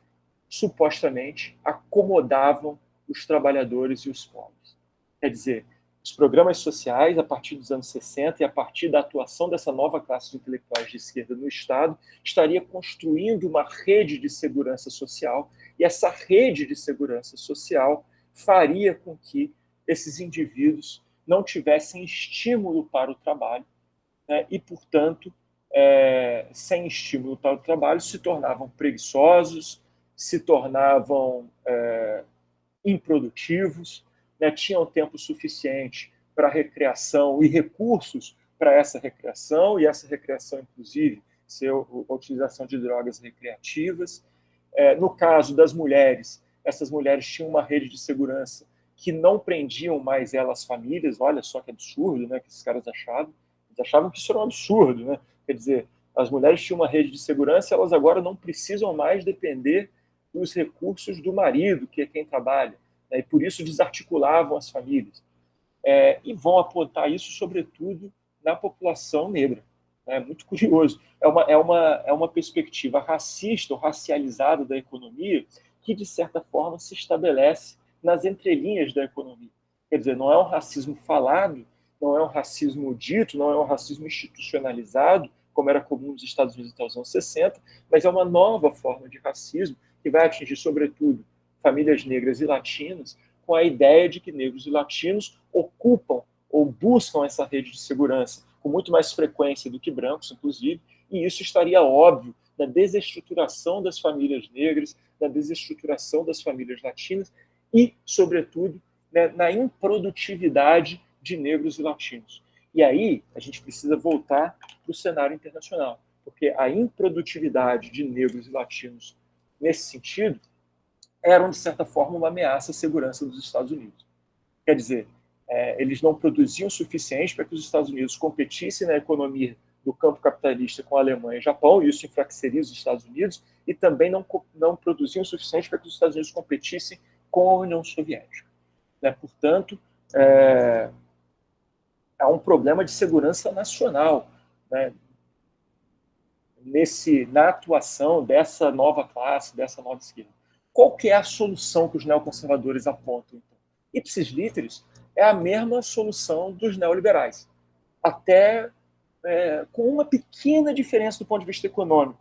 supostamente acomodavam os trabalhadores e os pobres. Quer dizer, os programas sociais, a partir dos anos 60 e a partir da atuação dessa nova classe de intelectuais de esquerda no Estado, estaria construindo uma rede de segurança social, e essa rede de segurança social faria com que esses indivíduos não tivessem estímulo para o trabalho, né, e, portanto, sem estímulo para o trabalho, se tornavam preguiçosos, se tornavam improdutivos, né, tinham tempo suficiente para recreação e recursos para essa recreação, e essa recreação, inclusive, ser a utilização de drogas recreativas. No caso das mulheres, essas mulheres tinham uma rede de segurança que não prendiam mais elas famílias. Olha só que absurdo, né, que esses caras achavam. Eles achavam que isso era um absurdo, né? Quer dizer, as mulheres tinham uma rede de segurança, elas agora não precisam mais depender dos recursos do marido, que é quem trabalha, né? E por isso desarticulavam as famílias. E vão apontar isso, sobretudo, na população negra. É muito curioso. É uma perspectiva racista ou racializada da economia que, de certa forma, se estabelece nas entrelinhas da economia. Quer dizer, não é um racismo falado, não é um racismo dito, não é um racismo institucionalizado, como era comum nos Estados Unidos até os anos 60, mas é uma nova forma de racismo que vai atingir, sobretudo, famílias negras e latinas, com a ideia de que negros e latinos ocupam ou buscam essa rede de segurança com muito mais frequência do que brancos, inclusive, e isso estaria óbvio na desestruturação das famílias negras, na desestruturação das famílias latinas e, sobretudo, né, na improdutividade de negros e latinos. E aí a gente precisa voltar para o cenário internacional, porque a improdutividade de negros e latinos, nesse sentido, eram, de certa forma, uma ameaça à segurança dos Estados Unidos. Quer dizer, eles não produziam o suficiente para que os Estados Unidos competissem na economia do campo capitalista com a Alemanha e Japão, e isso enfraqueceria os Estados Unidos, e também não produziam o suficiente para que os Estados Unidos competissem com a União Soviética. Né? Portanto, há um problema de segurança nacional, né, na atuação dessa nova classe, dessa nova esquerda. Qual que é a solução que os neoconservadores apontam? Então? Ipsis literis, é a mesma solução dos neoliberais, até com uma pequena diferença do ponto de vista econômico.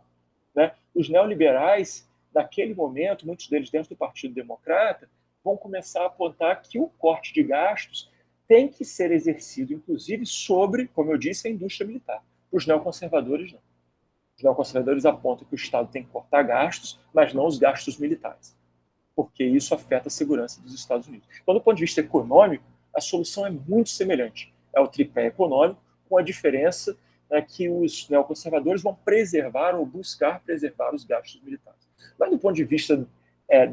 Né? Os neoliberais, naquele momento, muitos deles dentro do Partido Democrata, vão começar a apontar que o corte de gastos tem que ser exercido, inclusive, sobre, como eu disse, a indústria militar. Os neoconservadores não. Os neoconservadores apontam que o Estado tem que cortar gastos, mas não os gastos militares, porque isso afeta a segurança dos Estados Unidos. Então, do ponto de vista econômico, a solução é muito semelhante. É o tripé econômico, com a diferença, né, que os neoconservadores vão preservar ou buscar preservar os gastos militares. Mas, do ponto de vista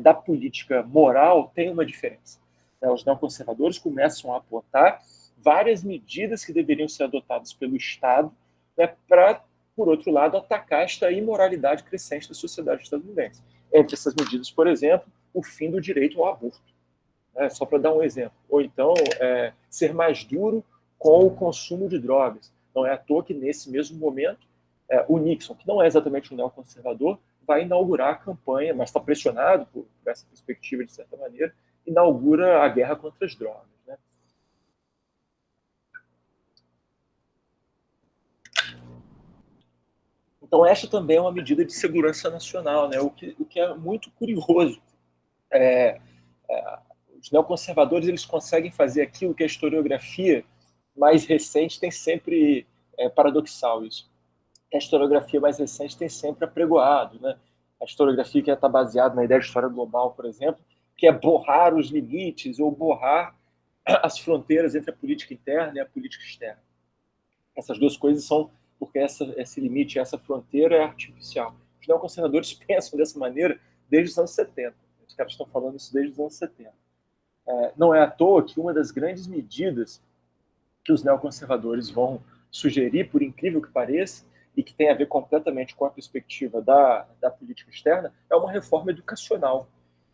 da política moral, tem uma diferença. Os neoconservadores começam a apontar várias medidas que deveriam ser adotadas pelo Estado, né, para, por outro lado, atacar esta imoralidade crescente da sociedade estadunidense. Entre essas medidas, por exemplo, o fim do direito ao aborto, né, só para dar um exemplo. Ou então, ser mais duro com o consumo de drogas. Não é à toa que, nesse mesmo momento, o Nixon, que não é exatamente um neoconservador, vai inaugurar a campanha, mas está pressionado por essa perspectiva, de certa maneira, inaugura a guerra contra as drogas. Né? Então, esta também é uma medida de segurança nacional, né? o que é muito curioso. Os neoconservadores eles conseguem fazer aquilo que a historiografia mais recente tem sempre paradoxal isso. A historiografia mais recente tem sempre apregoado, né? A historiografia que está baseada na ideia de história global, por exemplo, que é borrar os limites ou borrar as fronteiras entre a política interna e a política externa. Essas duas coisas são porque esse limite, essa fronteira é artificial. Os neoconservadores pensam dessa maneira desde os anos 70. Os caras estão falando isso desde os anos 70. Não é à toa que uma das grandes medidas que os neoconservadores vão sugerir, por incrível que pareça, e que tem a ver completamente com a perspectiva da política externa, é uma reforma educacional.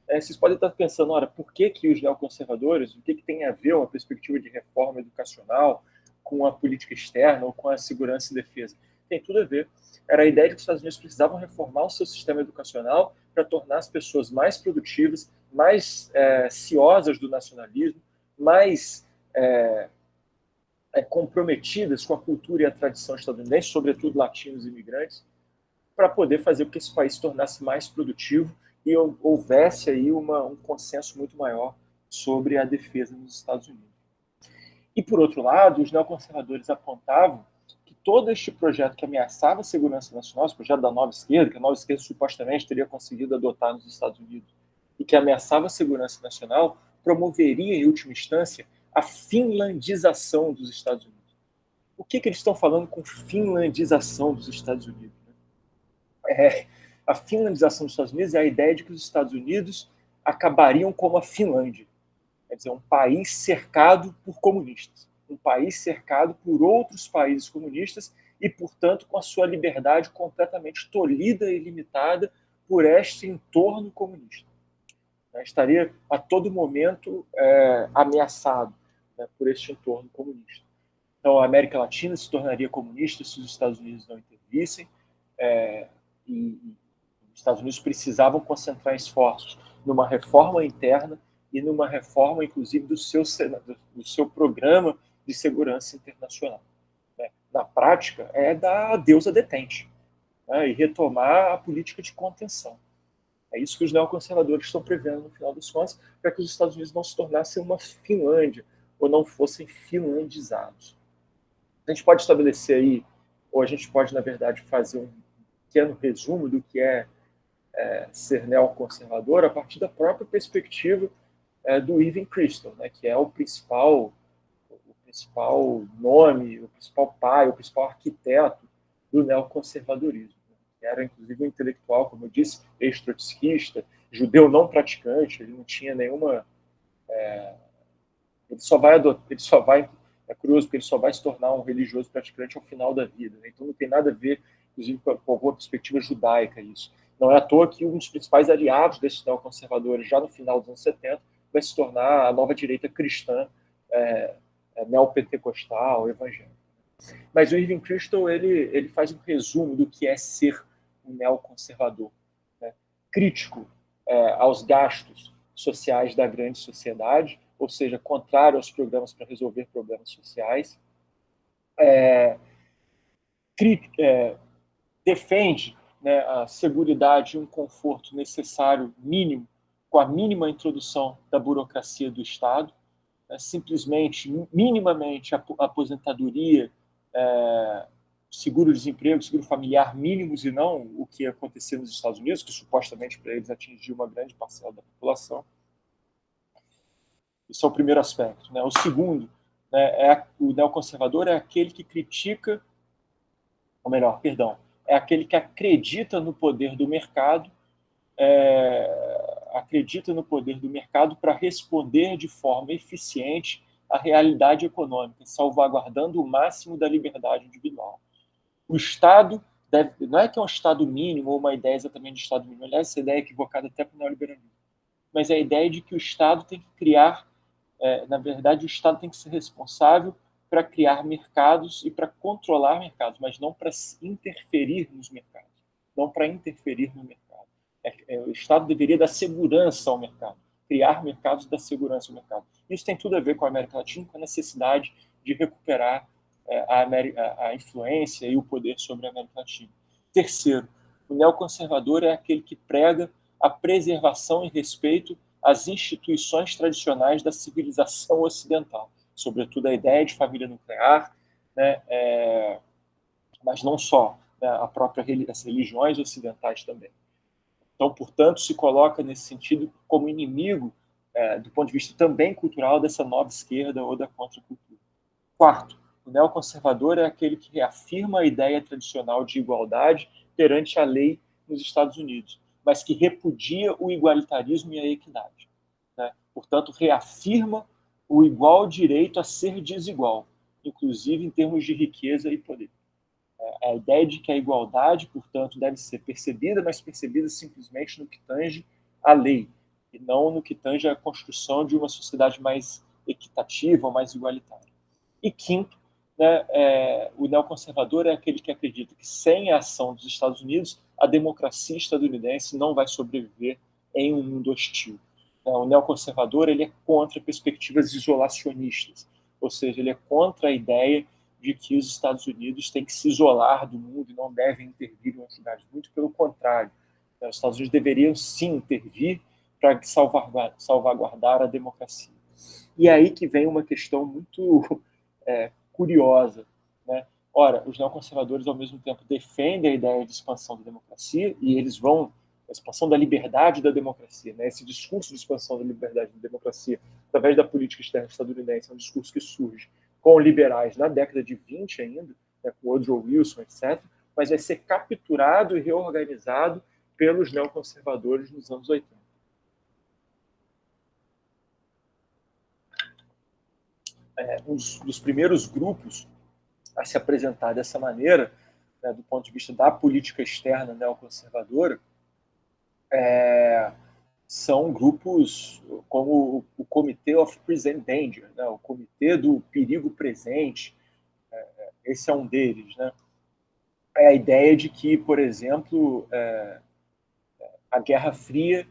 Vocês podem estar pensando, ora, por que os neoconservadores, o que tem a ver uma perspectiva de reforma educacional com a política externa ou com a segurança e defesa? Tem tudo a ver. Era a ideia de que os Estados Unidos precisavam reformar o seu sistema educacional para tornar as pessoas mais produtivas, mais ciosas do nacionalismo, mais comprometidas com a cultura e a tradição estadunidense, sobretudo latinos e imigrantes, para poder fazer com que esse país se tornasse mais produtivo e houvesse aí um consenso muito maior sobre a defesa nos Estados Unidos. E, por outro lado, os neoconservadores apontavam que todo este projeto que ameaçava a segurança nacional, esse projeto da nova esquerda, que a nova esquerda supostamente teria conseguido adotar nos Estados Unidos, e que ameaçava a segurança nacional, promoveria, em última instância, a finlandização dos Estados Unidos. O que eles estão falando com finlandização dos Estados Unidos? A finlandização dos Estados Unidos é a ideia de que os Estados Unidos acabariam como a Finlândia. Quer dizer, um país cercado por comunistas. Um país cercado por outros países comunistas e, portanto, com a sua liberdade completamente tolhida e limitada por este entorno comunista. Estaria a todo momento ameaçado, né, por este entorno comunista. Então, a América Latina se tornaria comunista se os Estados Unidos não intervissem, e os Estados Unidos precisavam concentrar esforços numa reforma interna e numa reforma, inclusive, do seu programa de segurança internacional. Na prática, é da deusa detente, né, e retomar a política de contenção. É isso que os neoconservadores estão prevendo no final das contas, para que os Estados Unidos não se tornassem uma Finlândia ou não fossem finlandizados. A gente pode estabelecer aí, ou a gente pode, na verdade, fazer um pequeno resumo do que é ser neoconservador a partir da própria perspectiva do Irving Kristol, né, que é o principal nome, o principal pai, o principal arquiteto do neoconservadorismo. Que era, inclusive, um intelectual, como eu disse, ex-trotskista, judeu não praticante, ele não tinha nenhuma... Ele só vai... É curioso, porque ele só vai se tornar um religioso praticante ao final da vida. Né? Então não tem nada a ver, inclusive, com alguma perspectiva judaica isso. Não é à toa que um dos principais aliados desses neoconservadores, já no final dos anos 70, vai se tornar a nova direita cristã, neopentecostal, evangélica. Mas o Irving Kristol ele faz um resumo do que é ser um neoconservador, né? Crítico aos gastos sociais da grande sociedade, ou seja, contrário aos programas para resolver problemas sociais, defende, né, a seguridade e um conforto necessário mínimo, com a mínima introdução da burocracia do Estado, simplesmente, minimamente, a aposentadoria, seguro-desemprego, seguro familiar mínimos e não o que acontecia nos Estados Unidos, que supostamente para eles atingiu uma grande parcela da população. Isso é o primeiro aspecto. Né? O segundo, né, o neoconservador é aquele que critica, ou melhor, perdão, é aquele que acredita no poder do mercado, para responder de forma eficiente à realidade econômica, salvaguardando o máximo da liberdade individual. O Estado não é que é um Estado mínimo ou uma ideia exatamente de Estado mínimo, aliás, essa ideia é equivocada até para o neoliberalismo, mas é a ideia de que o Estado tem que criar, na verdade, o Estado tem que ser responsável para criar mercados e para controlar mercados, mas não para interferir nos mercados, não para interferir no mercado. O Estado deveria dar segurança ao mercado, criar mercados e dar segurança ao mercado. Isso tem tudo a ver com a América Latina, com a necessidade de recuperar a influência e o poder sobre a América Latina. Terceiro, o neoconservador é aquele que prega a preservação e respeito às instituições tradicionais da civilização ocidental, sobretudo a ideia de família nuclear, né, mas não só, né, as religiões ocidentais também. Então, portanto, se coloca nesse sentido como inimigo, do ponto de vista também cultural, dessa nova esquerda ou da contracultura. Quarto, o neoconservador é aquele que reafirma a ideia tradicional de igualdade perante a lei nos Estados Unidos, mas que repudia o igualitarismo e a equidade. Né? Portanto, reafirma o igual direito a ser desigual, inclusive em termos de riqueza e poder. A ideia de que a igualdade, portanto, deve ser percebida, mas percebida simplesmente no que tange à lei, e não no que tange à construção de uma sociedade mais equitativa, mais igualitária. E quinto, né, o neoconservador é aquele que acredita que sem a ação dos Estados Unidos, a democracia estadunidense não vai sobreviver em um mundo hostil. O neoconservador ele é contra perspectivas isolacionistas, ou seja, ele é contra a ideia de que os Estados Unidos têm que se isolar do mundo e não devem intervir em outros lugares. Muito pelo contrário, os Estados Unidos deveriam sim intervir para salvaguardar a democracia. E aí que vem uma questão muito curiosa, né? Ora, os neoconservadores, ao mesmo tempo, defendem a ideia de expansão da democracia, e eles vão a expansão da liberdade da democracia, né? Esse discurso de expansão da liberdade da democracia através da política externa estadunidense é um discurso que surge com liberais na década de 20 ainda, né, com Woodrow Wilson, etc., mas vai ser capturado e reorganizado pelos neoconservadores nos anos 80. Um dos primeiros grupos a se apresentar dessa maneira, né, do ponto de vista da política externa neoconservadora, são grupos como o Committee of Present Danger, né, o Comitê do Perigo Presente. Esse é um deles, né? É a ideia de que, por exemplo, a Guerra Fria,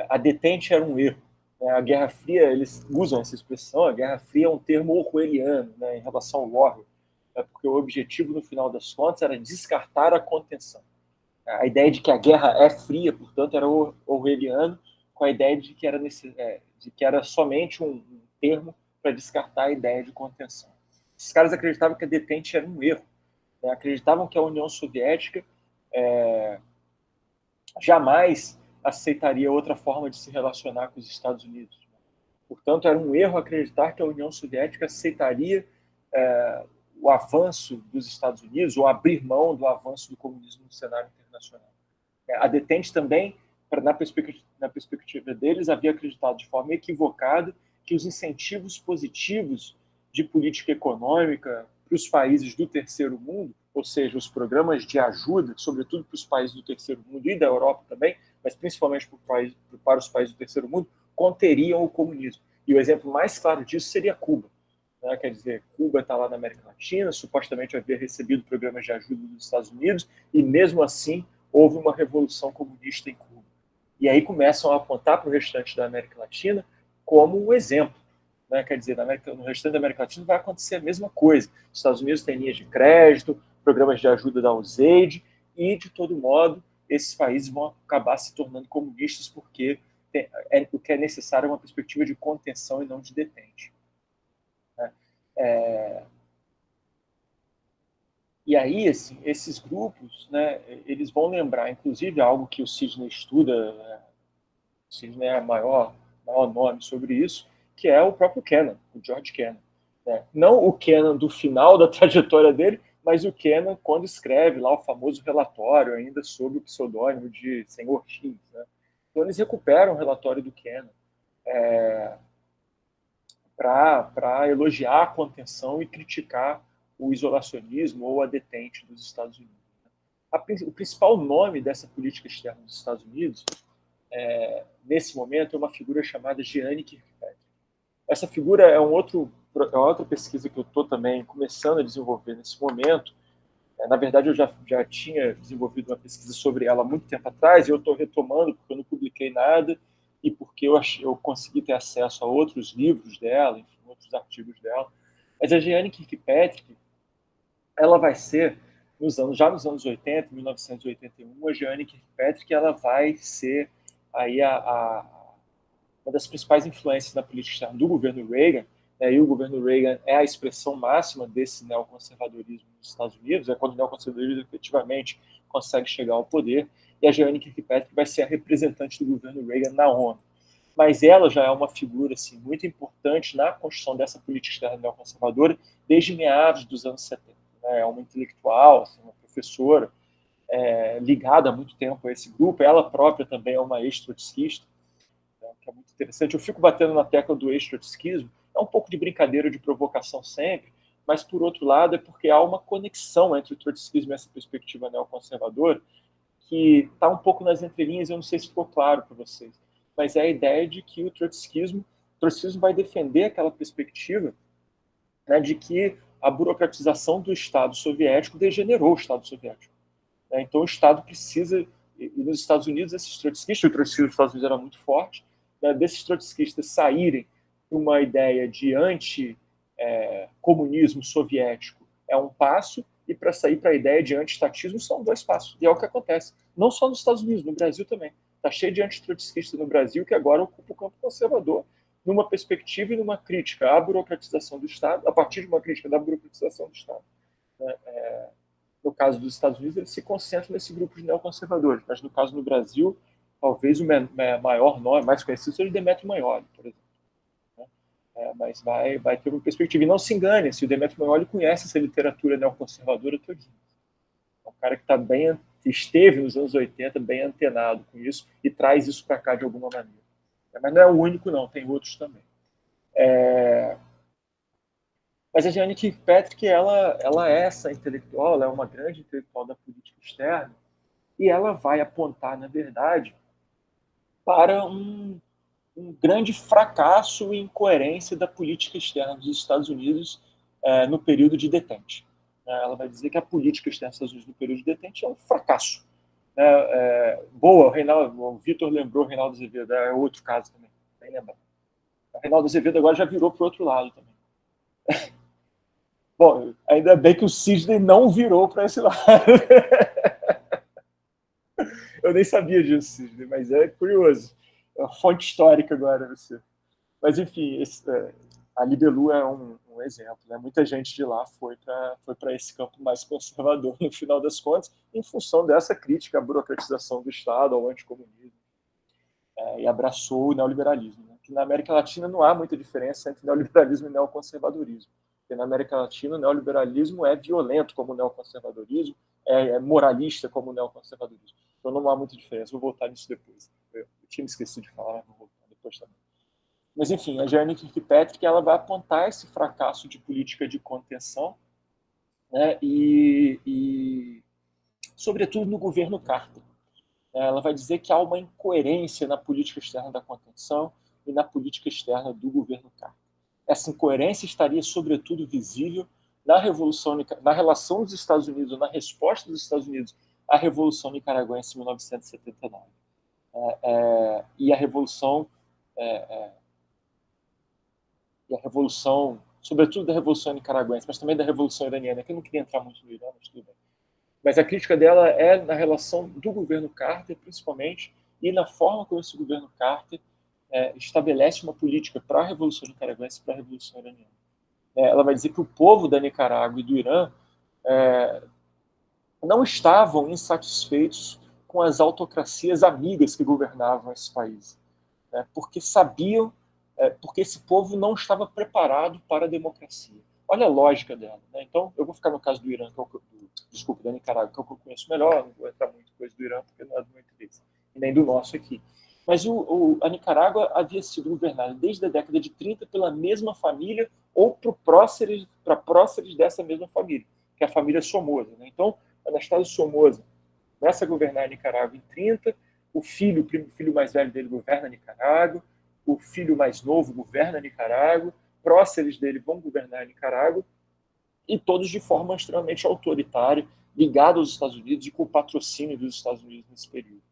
a detente era um erro. A Guerra Fria, eles usam essa expressão, a Guerra Fria é um termo orwelliano, né, em relação ao Orwell, porque o objetivo, no final das contas, era descartar a contenção. A ideia de que a guerra é fria, portanto, era orwelliano, com a ideia de que era somente um termo para descartar a ideia de contenção. Esses caras acreditavam que a detente era um erro, né? Acreditavam que a União Soviética jamais aceitaria outra forma de se relacionar com os Estados Unidos. Portanto, era um erro acreditar que a União Soviética aceitaria o avanço dos Estados Unidos ou abrir mão do avanço do comunismo no cenário internacional. A detente também, na perspectiva deles, havia acreditado de forma equivocada que os incentivos positivos de política econômica para os países do terceiro mundo, ou seja, os programas de ajuda, sobretudo para os países do terceiro mundo e da Europa também, mas principalmente para os países do terceiro mundo, conteriam o comunismo. E o exemplo mais claro disso seria Cuba. Né? Quer dizer, Cuba está lá na América Latina, supostamente havia recebido programas de ajuda dos Estados Unidos, e mesmo assim houve uma revolução comunista em Cuba. E aí começam a apontar para o restante da América Latina como um exemplo. Né? Quer dizer, no restante da América Latina vai acontecer a mesma coisa. Os Estados Unidos têm linhas de crédito, programas de ajuda da USAID, e, de todo modo, esses países vão acabar se tornando comunistas porque o que é necessário é uma perspectiva de contenção e não de detente. E aí, assim, esses grupos, né, eles vão lembrar, inclusive, algo que o Sidney estuda, né, o Sidney é o maior nome sobre isso, que é o próprio Kennan, o George Kennan. Né? Não o Kennan do final da trajetória dele, mas o Kennan quando escreve lá o famoso relatório, ainda sob o pseudônimo de Senhor X. Né? Então, eles recuperam o relatório do Kennan para elogiar a contenção e criticar o isolacionismo ou a detente dos Estados Unidos. O principal nome dessa política externa dos Estados Unidos, nesse momento, é uma figura chamada Gianni Kirkpatrick. Essa figura é uma outra pesquisa que eu estou também começando a desenvolver nesse momento. Na verdade, eu já tinha desenvolvido uma pesquisa sobre ela há muito tempo atrás, e eu estou retomando porque eu não publiquei nada e porque eu consegui ter acesso a outros livros dela, enfim, outros artigos dela. Mas a Gianni Kirkpatrick, ela vai ser, já nos anos 80, 1981, a Gianni Kirkpatrick ela vai ser aí uma das principais influências na política externa do governo Reagan, e o governo Reagan é a expressão máxima desse neoconservadorismo nos Estados Unidos, é quando o neoconservadorismo efetivamente consegue chegar ao poder, e a Gianni Kirkpatrick vai ser a representante do governo Reagan na ONU. Mas ela já é uma figura assim, muito importante na construção dessa política externa neoconservadora desde meados dos anos 70. Né? É uma intelectual, assim, uma professora, ligada há muito tempo a esse grupo, ela própria também é uma ex-trotskista, que é muito interessante. Eu fico batendo na tecla do ex-trotskismo, é um pouco de brincadeira, de provocação sempre, mas, por outro lado, é porque há uma conexão entre o trotskismo e essa perspectiva neoconservadora que está um pouco nas entrelinhas, eu não sei se ficou claro para vocês, mas é a ideia de que o trotskismo vai defender aquela perspectiva, né, de que a burocratização do Estado soviético degenerou o Estado soviético. Né? Então, o Estado precisa, e nos Estados Unidos, esses trotskistas, o trotskismo dos Estados Unidos era muito forte, né, desses trotskistas saírem de uma ideia de anti-comunismo soviético é um passo, e para sair para a ideia de anti-estatismo são 2 passos. E é o que acontece. Não só nos Estados Unidos, no Brasil também. Está cheio de antitrotskistas no Brasil que agora ocupa o campo conservador, numa perspectiva e numa crítica à burocratização do Estado, a partir de uma crítica da burocratização do Estado. No caso dos Estados Unidos, eles se concentram nesse grupo de neoconservadores, mas no caso do Brasil, talvez o maior nome, mais conhecido, seja o Demetrio Magnoli, por exemplo. Mas vai ter uma perspectiva. E não se engane, se o Demetrio Magnoli conhece essa literatura neoconservadora todinha. É um cara que esteve nos anos 80 bem antenado com isso e traz isso para cá de alguma maneira. Mas não é o único, não, tem outros também. Mas a Jeane Kirkpatrick, ela é essa intelectual, ela é uma grande intelectual da política externa, e ela vai apontar, na verdade, para um grande fracasso e incoerência da política externa dos Estados Unidos no período de detente. Ela vai dizer que a política externa dos Estados Unidos no período de detente é um fracasso. Boa, o Vitor lembrou o Reinaldo Azevedo, é outro caso também, bem lembrado. O Reinaldo Azevedo agora já virou para o outro lado também. Bom, ainda bem que o Sidney não virou para esse lado. Eu nem sabia disso, Sidney, mas é curioso. É uma fonte histórica agora, você. Mas, enfim, a Libelu é um exemplo. Né? Muita gente de lá foi para esse campo mais conservador, no final das contas, em função dessa crítica à burocratização do Estado, ao anticomunismo, e abraçou o neoliberalismo. Né? Que na América Latina não há muita diferença entre neoliberalismo e neoconservadorismo. Porque na América Latina o neoliberalismo é violento como o neoconservadorismo, é moralista como o neoconservadorismo. Então não há muita diferença. Vou voltar nisso depois. Eu tinha me esquecido de falar, mas vou voltar depois também. Mas, enfim, a Jeane Kirkpatrick ela vai apontar esse fracasso de política de contenção, né, e sobretudo no governo Carter. Ela vai dizer que há uma incoerência na política externa da contenção e na política externa do governo Carter. Essa incoerência estaria, sobretudo, visível na relação dos Estados Unidos, na resposta dos Estados Unidos à Revolução Nicaragüense em 1979. E a Revolução, sobretudo da Revolução Nicaragüense, mas também da Revolução Iraniana, que eu não queria entrar muito no Irã, mas tudo bem. Mas a crítica dela é na relação do governo Carter, principalmente, e na forma como esse governo Carter estabelece uma política para a Revolução Nicaragüense e para a Revolução Iraniana. Ela vai dizer que o povo da Nicarágua e do Irã não estavam insatisfeitos com as autocracias amigas que governavam esses países, porque sabiam, porque esse povo não estava preparado para a democracia. Olha a lógica dela. Então, eu vou ficar no caso do Irã, da Nicarágua, que é o que eu conheço melhor, não vou entrar muito em coisa do Irã, porque não é do meu interesse, e nem do nosso aqui. Mas a Nicarágua havia sido governada desde a década de 30 pela mesma família ou para próceres dessa mesma família, que é a família Somoza. Então, Anastácio Somoza começa a governar a Nicarágua em 30, o filho mais velho dele governa a Nicarágua, o filho mais novo governa a Nicarágua, próceres dele vão governar a Nicarágua, e todos de forma extremamente autoritária, ligados aos Estados Unidos e com o patrocínio dos Estados Unidos nesse período.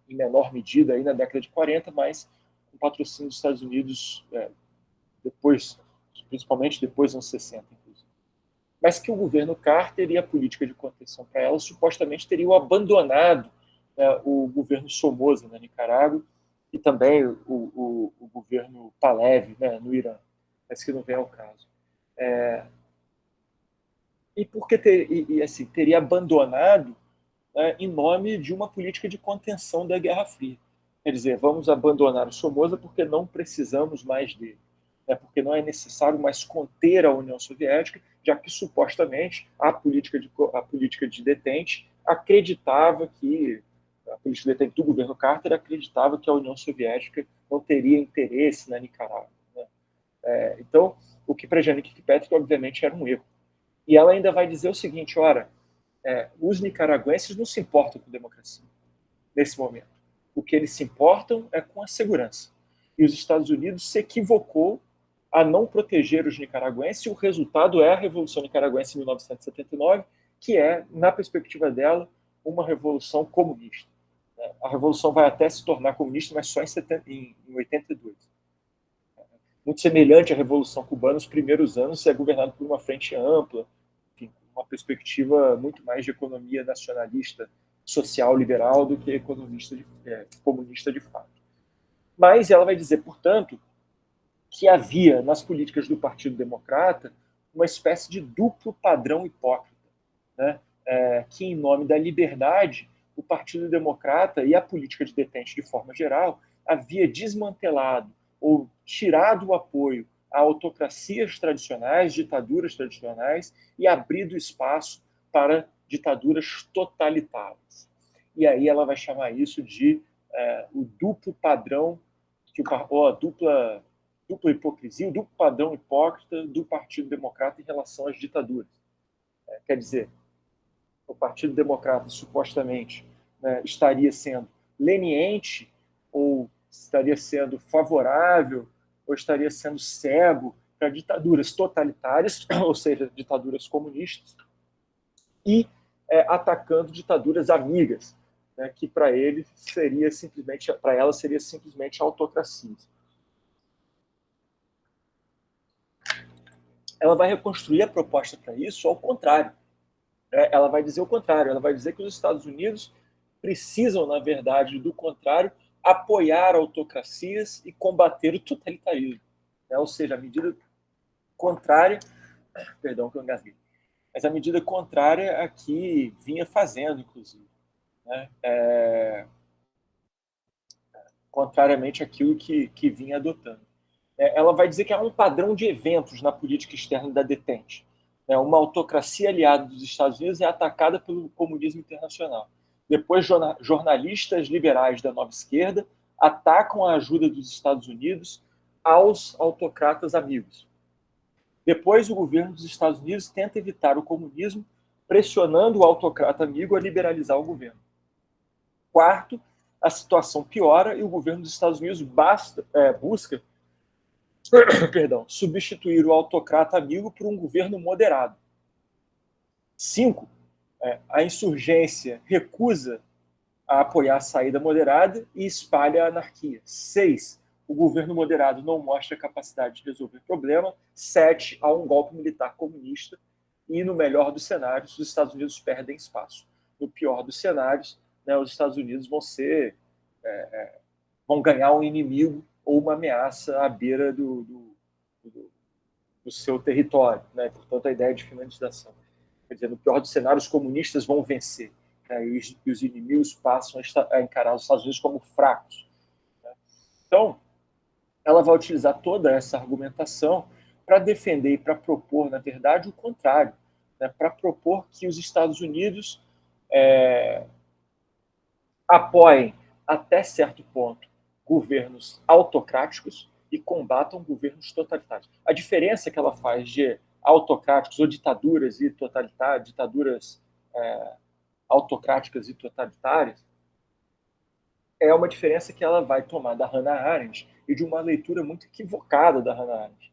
Em menor medida aí na década de 40, mas com patrocínio dos Estados Unidos principalmente depois dos anos 60, inclusive. Mas que o governo Carter e a política de contenção para ela supostamente teriam abandonado o governo Somoza na Nicarágua e também o governo Pahlavi no Irã, mas que não vem ao caso. E porque teria abandonado em nome de uma política de contenção da Guerra Fria. Quer dizer, vamos abandonar o Somoza porque não precisamos mais dele. Porque não é necessário mais conter a União Soviética, já que supostamente a política de detente acreditava que, a política de detente do governo Carter acreditava que a União Soviética não teria interesse na Nicarágua. Então, o que para Jeane Kirkpatrick, obviamente, era um erro. E ela ainda vai dizer o seguinte, ora, os nicaragüenses não se importam com democracia nesse momento. O que eles se importam é com a segurança. E os Estados Unidos se equivocou a não proteger os nicaragüenses, e o resultado é a Revolução Nicaragüense em 1979, que é, na perspectiva dela, uma revolução comunista. A revolução vai até se tornar comunista, mas só em 82. Muito semelhante à Revolução Cubana, os primeiros anos é governado por uma frente ampla, enfim, uma perspectiva muito mais de economia nacionalista, social, liberal, do que comunista de fato. Mas ela vai dizer, portanto, que havia nas políticas do Partido Democrata uma espécie de duplo padrão hipócrita, né? Que, em nome da liberdade, o Partido Democrata e a política de detente, de forma geral, havia desmantelado ou tirado o apoio a autocracias tradicionais, ditaduras tradicionais, e abrido espaço para ditaduras totalitárias. E aí ela vai chamar isso de o duplo padrão, ou a dupla hipocrisia, o duplo padrão hipócrita do Partido Democrata em relação às ditaduras. Quer dizer, o Partido Democrata supostamente, né, estaria sendo leniente, ou estaria sendo favorável, ou estaria sendo cego para ditaduras totalitárias, ou seja, ditaduras comunistas, e atacando ditaduras amigas, né, que para ele seria simplesmente, para ela seria simplesmente autocracias. Ela vai reconstruir a proposta para isso ao contrário. Ela vai dizer o contrário, ela vai dizer que os Estados Unidos precisam, na verdade, do contrário, apoiar autocracias e combater o totalitarismo. Ou seja, a medida contrária, perdão que eu engasguei, mas a medida contrária a que vinha fazendo, inclusive. Contrariamente àquilo que vinha adotando. Ela vai dizer que há um padrão de eventos na política externa da detente. Uma autocracia aliada dos Estados Unidos é atacada pelo comunismo internacional. Depois, jornalistas liberais da nova esquerda atacam a ajuda dos Estados Unidos aos autocratas amigos. Depois, o governo dos Estados Unidos tenta evitar o comunismo, pressionando o autocrata amigo a liberalizar o governo. Quarto, a situação piora e o governo dos Estados Unidos busca substituir o autocrata amigo por um governo moderado. 5. A insurgência recusa a apoiar a saída moderada e espalha a anarquia. 6. O governo moderado não mostra capacidade de resolver o problema. 7. Há um golpe militar comunista e, no melhor dos cenários, os Estados Unidos perdem espaço. No pior dos cenários, os Estados Unidos vão ganhar um inimigo ou uma ameaça à beira do seu território. Portanto, a ideia de finlandização. Quer dizer, no pior dos cenários, os comunistas vão vencer. E os inimigos passam a encarar os Estados Unidos como fracos. Então, ela vai utilizar toda essa argumentação para defender e para propor, na verdade, o contrário. Para propor que os Estados Unidos apoiem, até certo ponto, governos autocráticos e combatam governos totalitários. A diferença que ela faz de autocráticos ou ditaduras e totalitárias, ditaduras autocráticas e totalitárias, é uma diferença que ela vai tomar da Hannah Arendt e de uma leitura muito equivocada da Hannah Arendt.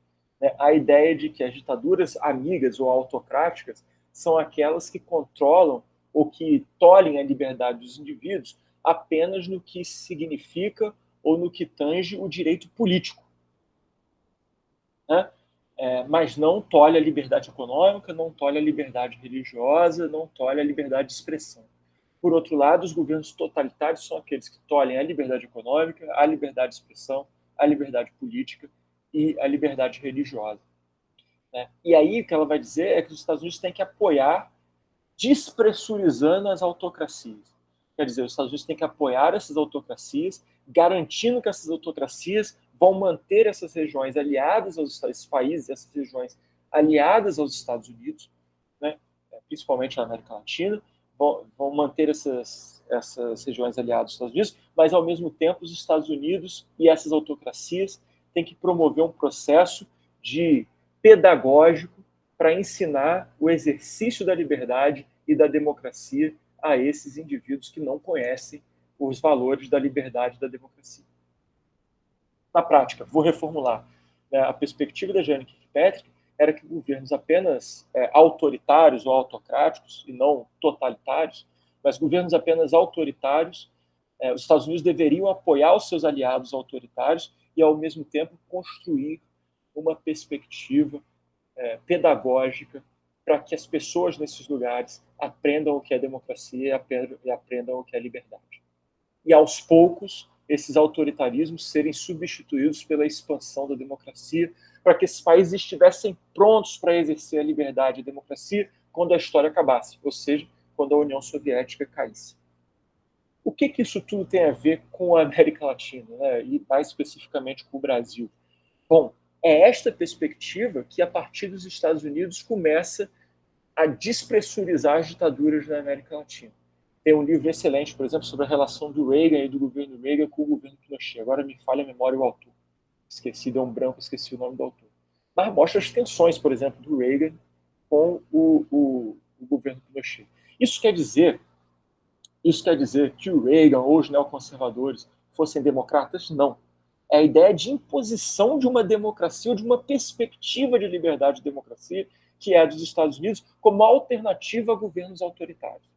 A ideia de que as ditaduras amigas ou autocráticas são aquelas que controlam ou que tolhem a liberdade dos indivíduos apenas no que significa ou no que tange o direito político. Mas não tolhe a liberdade econômica, não tolhe a liberdade religiosa, não tolhe a liberdade de expressão. Por outro lado, os governos totalitários são aqueles que tolhem a liberdade econômica, a liberdade de expressão, a liberdade política e a liberdade religiosa. E aí o que ela vai dizer é que os Estados Unidos têm que apoiar despressurizando as autocracias. Quer dizer, os Estados Unidos têm que apoiar essas autocracias, garantindo que essas autocracias vão manter essas regiões aliadas esses países, essas regiões aliadas aos Estados Unidos, principalmente na América Latina, vão manter essas regiões aliadas aos Estados Unidos, mas, ao mesmo tempo, os Estados Unidos e essas autocracias têm que promover um processo pedagógico para ensinar o exercício da liberdade e da democracia a esses indivíduos que não conhecem os valores da liberdade e da democracia. Na prática, vou reformular. A perspectiva da Jane Kirkpatrick era que governos apenas autoritários ou autocráticos, e não totalitários, mas governos apenas autoritários, Os Estados Unidos deveriam apoiar os seus aliados autoritários e, ao mesmo tempo, construir uma perspectiva pedagógica para que as pessoas nesses lugares aprendam o que é democracia e aprendam o que é liberdade. E, aos poucos, esses autoritarismos serem substituídos pela expansão da democracia, para que esses países estivessem prontos para exercer a liberdade e a democracia quando a história acabasse, ou seja, quando a União Soviética caísse. O que isso tudo tem a ver com a América Latina, né? E mais especificamente com o Brasil? Bom, é esta perspectiva que, a partir dos Estados Unidos, começa a despressurizar as ditaduras na América Latina. Tem um livro excelente, por exemplo, sobre a relação do Reagan e do governo Reagan com o governo Pinochet. Agora me falha a memória o autor. Esqueci, deu um branco, esqueci o nome do autor. Mas mostra as tensões, por exemplo, do Reagan com o governo Pinochet. Isso quer dizer que o Reagan ou os neoconservadores fossem democratas? Não. É a ideia de imposição de uma democracia ou de uma perspectiva de liberdade e democracia que é a dos Estados Unidos como alternativa a governos autoritários.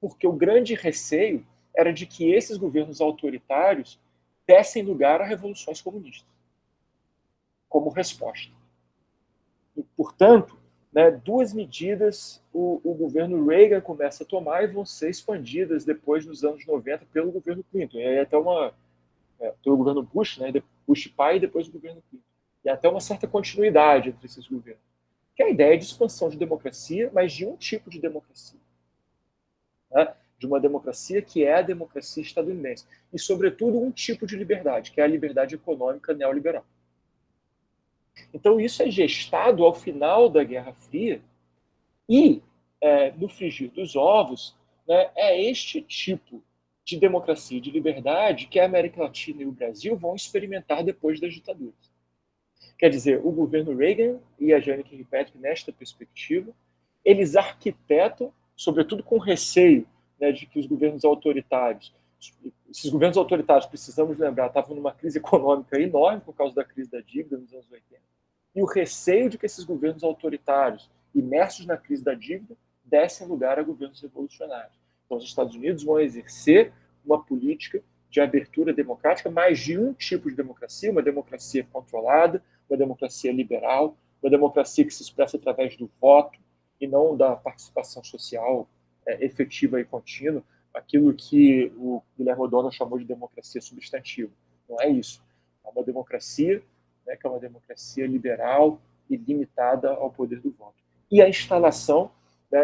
Porque o grande receio era de que esses governos autoritários dessem lugar a revoluções comunistas como resposta. E, portanto, duas medidas o governo Reagan começa a tomar e vão ser expandidas depois, nos anos 90, pelo governo Clinton. E aí até pelo governo Bush, Bush pai e depois o governo Clinton. E até uma certa continuidade entre esses governos. Que é a ideia de expansão de democracia, mas de um tipo de democracia. De uma democracia que é a democracia estadunidense. E, sobretudo, um tipo de liberdade, que é a liberdade econômica neoliberal. Então, isso é gestado ao final da Guerra Fria e, no frigir dos ovos, é este tipo de democracia e de liberdade que a América Latina e o Brasil vão experimentar depois das ditaduras. Quer dizer, o governo Reagan e a Jane Kirkpatrick, nesta perspectiva, eles arquitetam, sobretudo com receio de que os governos autoritários, esses governos autoritários, precisamos lembrar, estavam numa crise econômica enorme por causa da crise da dívida nos anos 80, e o receio de que esses governos autoritários, imersos na crise da dívida, dessem lugar a governos revolucionários. Então, os Estados Unidos vão exercer uma política de abertura democrática, mas de um tipo de democracia, uma democracia controlada, uma democracia liberal, uma democracia que se expressa através do voto e não da participação social efetiva e contínua, aquilo que o Guilherme O'Donnell chamou de democracia substantiva. Não é isso. É uma democracia que é uma democracia liberal e limitada ao poder do voto. E a instalação,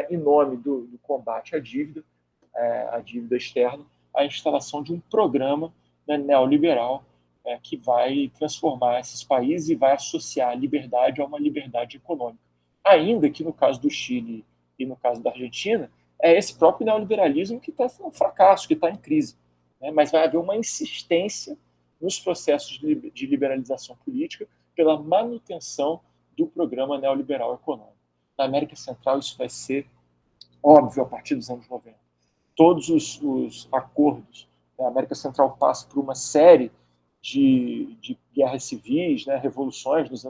em nome do combate à dívida externa, a instalação de um programa neoliberal que vai transformar esses países e vai associar a liberdade a uma liberdade econômica. Ainda que no caso do Chile e no caso da Argentina, é esse próprio neoliberalismo que está um fracasso, que está em crise. Mas vai haver uma insistência nos processos de liberalização política pela manutenção do programa neoliberal econômico. Na América Central, isso vai ser óbvio a partir dos anos 90. Todos os acordos, a América Central passa por uma série de guerras civis, revoluções nos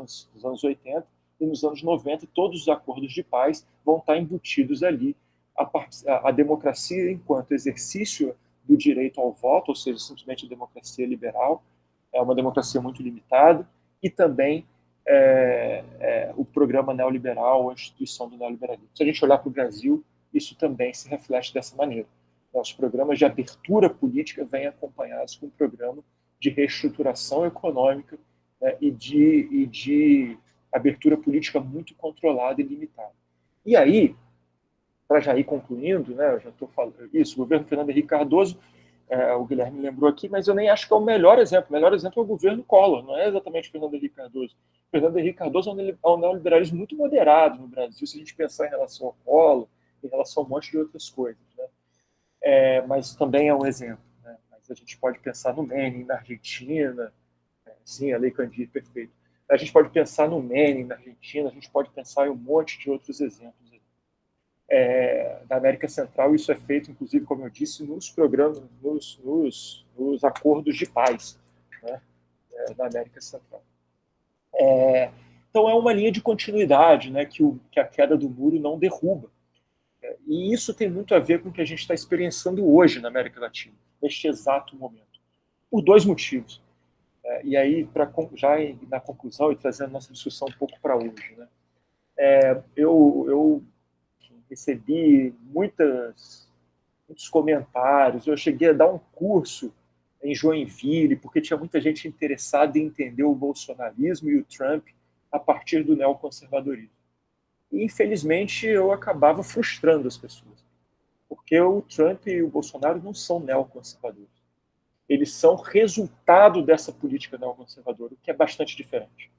anos 80, e nos anos 90 todos os acordos de paz vão estar embutidos ali a democracia enquanto exercício do direito ao voto, ou seja, simplesmente a democracia liberal, é uma democracia muito limitada, e também o programa neoliberal, a instituição do neoliberalismo. Se a gente olhar para o Brasil, isso também se reflete dessa maneira. Os programas de abertura política vêm acompanhados com um programa de reestruturação econômica e de abertura política muito controlada e limitada. E aí, para já ir concluindo, eu já estou falando isso, o governo Fernando Henrique Cardoso, o Guilherme lembrou aqui, mas eu nem acho que é o melhor exemplo. O melhor exemplo é o governo Collor, não é exatamente o Fernando Henrique Cardoso. O Fernando Henrique Cardoso é um neoliberalismo muito moderado no Brasil, se a gente pensar em relação ao Collor, em relação a um monte de outras coisas. Mas também é um exemplo. Mas a gente pode pensar no Menem, na Argentina, sim, a Lei Candir, perfeito. A gente pode pensar no Menem, na Argentina, a gente pode pensar em um monte de outros exemplos. Na América Central, isso é feito, inclusive, como eu disse, nos programas, nos acordos de paz na América Central. Então, é uma linha de continuidade que a queda do muro não derruba. E isso tem muito a ver com o que a gente está experienciando hoje na América Latina, neste exato momento, por dois motivos. E aí, já na conclusão e trazendo a nossa discussão um pouco para hoje, né? Eu recebi muitos comentários, eu cheguei a dar um curso em Joinville, porque tinha muita gente interessada em entender o bolsonarismo e o Trump a partir do neoconservadorismo. E, infelizmente, eu acabava frustrando as pessoas, porque o Trump e o Bolsonaro não são neoconservadores. Eles são resultado dessa política neoconservadora, o que é bastante diferente.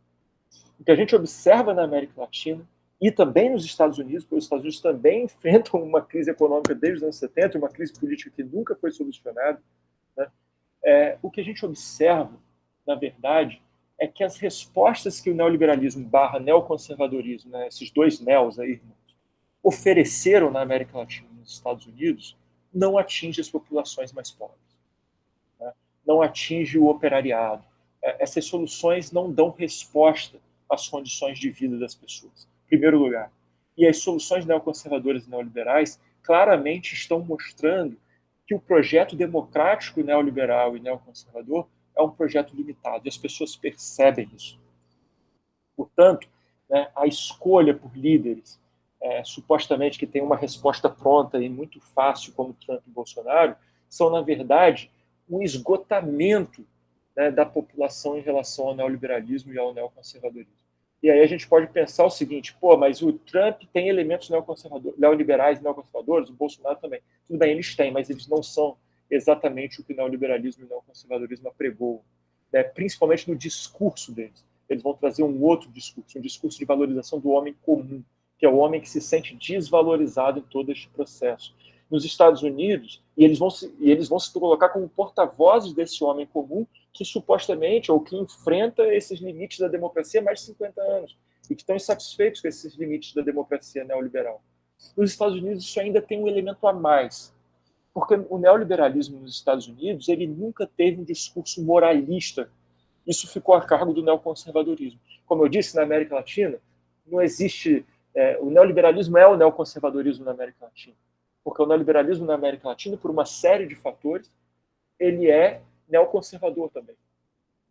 O que a gente observa na América Latina e também nos Estados Unidos, porque os Estados Unidos também enfrentam uma crise econômica desde os anos 70, uma crise política que nunca foi solucionada, né? O que a gente observa, na verdade, é que as respostas que o neoliberalismo barra neoconservadorismo, né, esses dois neos aí, irmãos, ofereceram na América Latina e nos Estados Unidos, não atinge as populações mais pobres, né? Não atinge o operariado. Essas soluções não dão resposta às condições de vida das pessoas, em primeiro lugar. E as soluções neoconservadoras e neoliberais claramente estão mostrando que o projeto democrático neoliberal e neoconservador é um projeto limitado, e as pessoas percebem isso. Portanto, né, a escolha por líderes, supostamente que tem uma resposta pronta e muito fácil, como Trump e Bolsonaro, são, na verdade, um esgotamento, né, da população em relação ao neoliberalismo e ao neoconservadorismo. E aí a gente pode pensar o seguinte, mas o Trump tem elementos neoliberais e neoconservadores, o Bolsonaro também. Tudo bem, eles têm, mas eles não são exatamente o que o neoliberalismo e o neoconservadorismo apregoam, né, principalmente no discurso deles. Eles vão trazer um outro discurso, um discurso de valorização do homem comum, que é o homem que se sente desvalorizado em todo este processo. Nos Estados Unidos, e eles vão se colocar como porta-vozes desse homem comum que supostamente, ou que enfrenta esses limites da democracia há mais de 50 anos, e que estão insatisfeitos com esses limites da democracia neoliberal. Nos Estados Unidos, isso ainda tem um elemento a mais, porque o neoliberalismo nos Estados Unidos, ele nunca teve um discurso moralista. Isso ficou a cargo do neoconservadorismo. Como eu disse, na América Latina, não existe... o neoliberalismo é o neoconservadorismo na América Latina. Porque o neoliberalismo na América Latina, por uma série de fatores, ele é neoconservador também.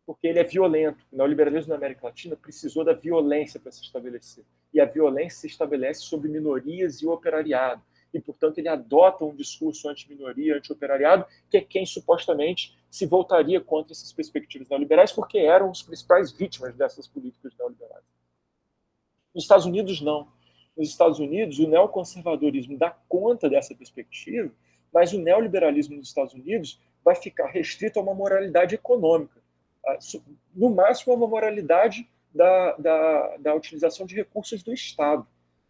Porque ele é violento. O neoliberalismo na América Latina precisou da violência para se estabelecer. E a violência se estabelece sobre minorias e o operariado. E, portanto, ele adota um discurso anti-minoria, anti-operariado, que é quem supostamente se voltaria contra essas perspectivas neoliberais, porque eram os principais vítimas dessas políticas neoliberais. Nos Estados Unidos, não. Nos Estados Unidos, o neoconservadorismo dá conta dessa perspectiva, mas o neoliberalismo nos Estados Unidos vai ficar restrito a uma moralidade econômica. No máximo, a uma moralidade da utilização de recursos do Estado,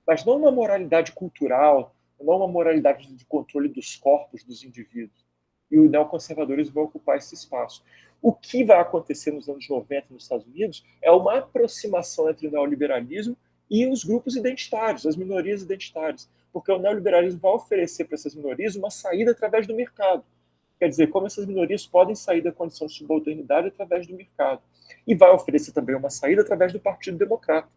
mas não uma moralidade cultural, não uma moralidade de controle dos corpos dos indivíduos. E o neoconservadorismo vai ocupar esse espaço. O que vai acontecer nos anos 90 nos Estados Unidos é uma aproximação entre o neoliberalismo e os grupos identitários, as minorias identitárias, porque o neoliberalismo vai oferecer para essas minorias uma saída através do mercado. Quer dizer, como essas minorias podem sair da condição de subalternidade através do mercado. E vai oferecer também uma saída através do Partido Democrata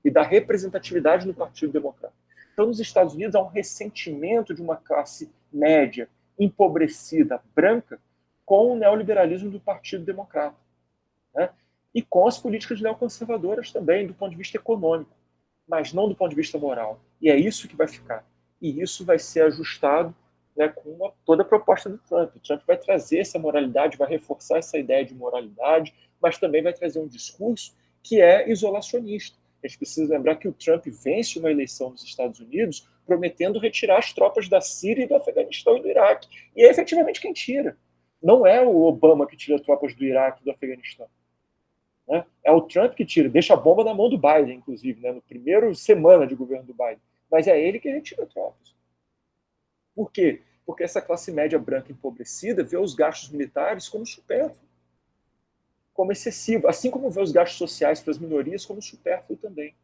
e da representatividade no Partido Democrata. Então, nos Estados Unidos, há um ressentimento de uma classe média, empobrecida, branca, com o neoliberalismo do Partido Democrata, né? E com as políticas neoconservadoras também, do ponto de vista econômico, mas não do ponto de vista moral. E é isso que vai ficar. E isso vai ser ajustado, né, com toda a proposta do Trump. O Trump vai trazer essa moralidade, vai reforçar essa ideia de moralidade, mas também vai trazer um discurso que é isolacionista. A gente precisa lembrar que o Trump vence uma eleição nos Estados Unidos prometendo retirar as tropas da Síria, do Afeganistão e do Iraque. E é efetivamente quem tira. Não é o Obama que tira tropas do Iraque e do Afeganistão. Né? É o Trump que tira, deixa a bomba na mão do Biden, inclusive, né, no primeiro semana de governo do Biden. Mas é ele que retira tropas. Por quê? Porque essa classe média branca empobrecida vê os gastos militares como supérfluo, como excessivo, assim como vê os gastos sociais para as minorias como supérfluo também.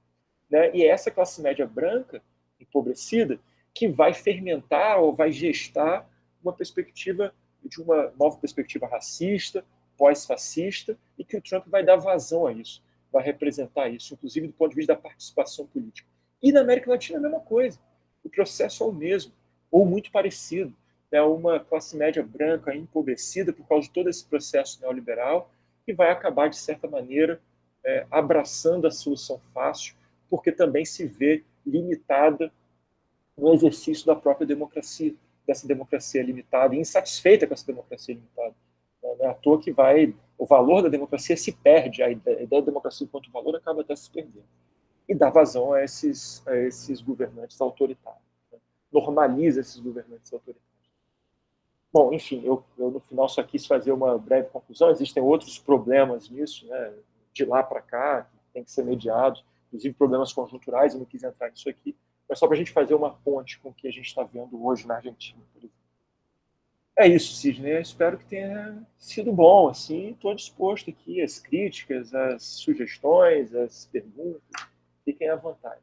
Né? E é essa classe média branca empobrecida que vai fermentar ou vai gestar uma perspectiva de uma nova perspectiva racista, pós-fascista, e que o Trump vai dar vazão a isso, vai representar isso, inclusive do ponto de vista da participação política. E na América Latina a mesma coisa. o processo é o mesmo, ou muito parecido. É uma classe média branca empobrecida por causa de todo esse processo neoliberal que vai acabar, de certa maneira, abraçando a solução fácil, porque também se vê limitada no exercício da própria democracia, dessa democracia limitada, e insatisfeita com essa democracia limitada. Não é à toa que o valor da democracia se perde, a ideia da democracia enquanto valor acaba até se perdendo. E dá vazão a esses governantes autoritários. Né? Normaliza esses governantes autoritários. Bom, enfim, eu no final só quis fazer uma breve conclusão. Existem outros problemas nisso, né, de lá para cá, que tem que ser mediados, inclusive problemas conjunturais, eu não quis entrar nisso aqui, mas só para a gente fazer uma ponte com o que a gente está vendo hoje na Argentina, por exemplo. É isso, Sidney. Eu espero que tenha sido bom. Assim, estou disposto aqui às críticas, às sugestões, às perguntas. Fiquem à vontade.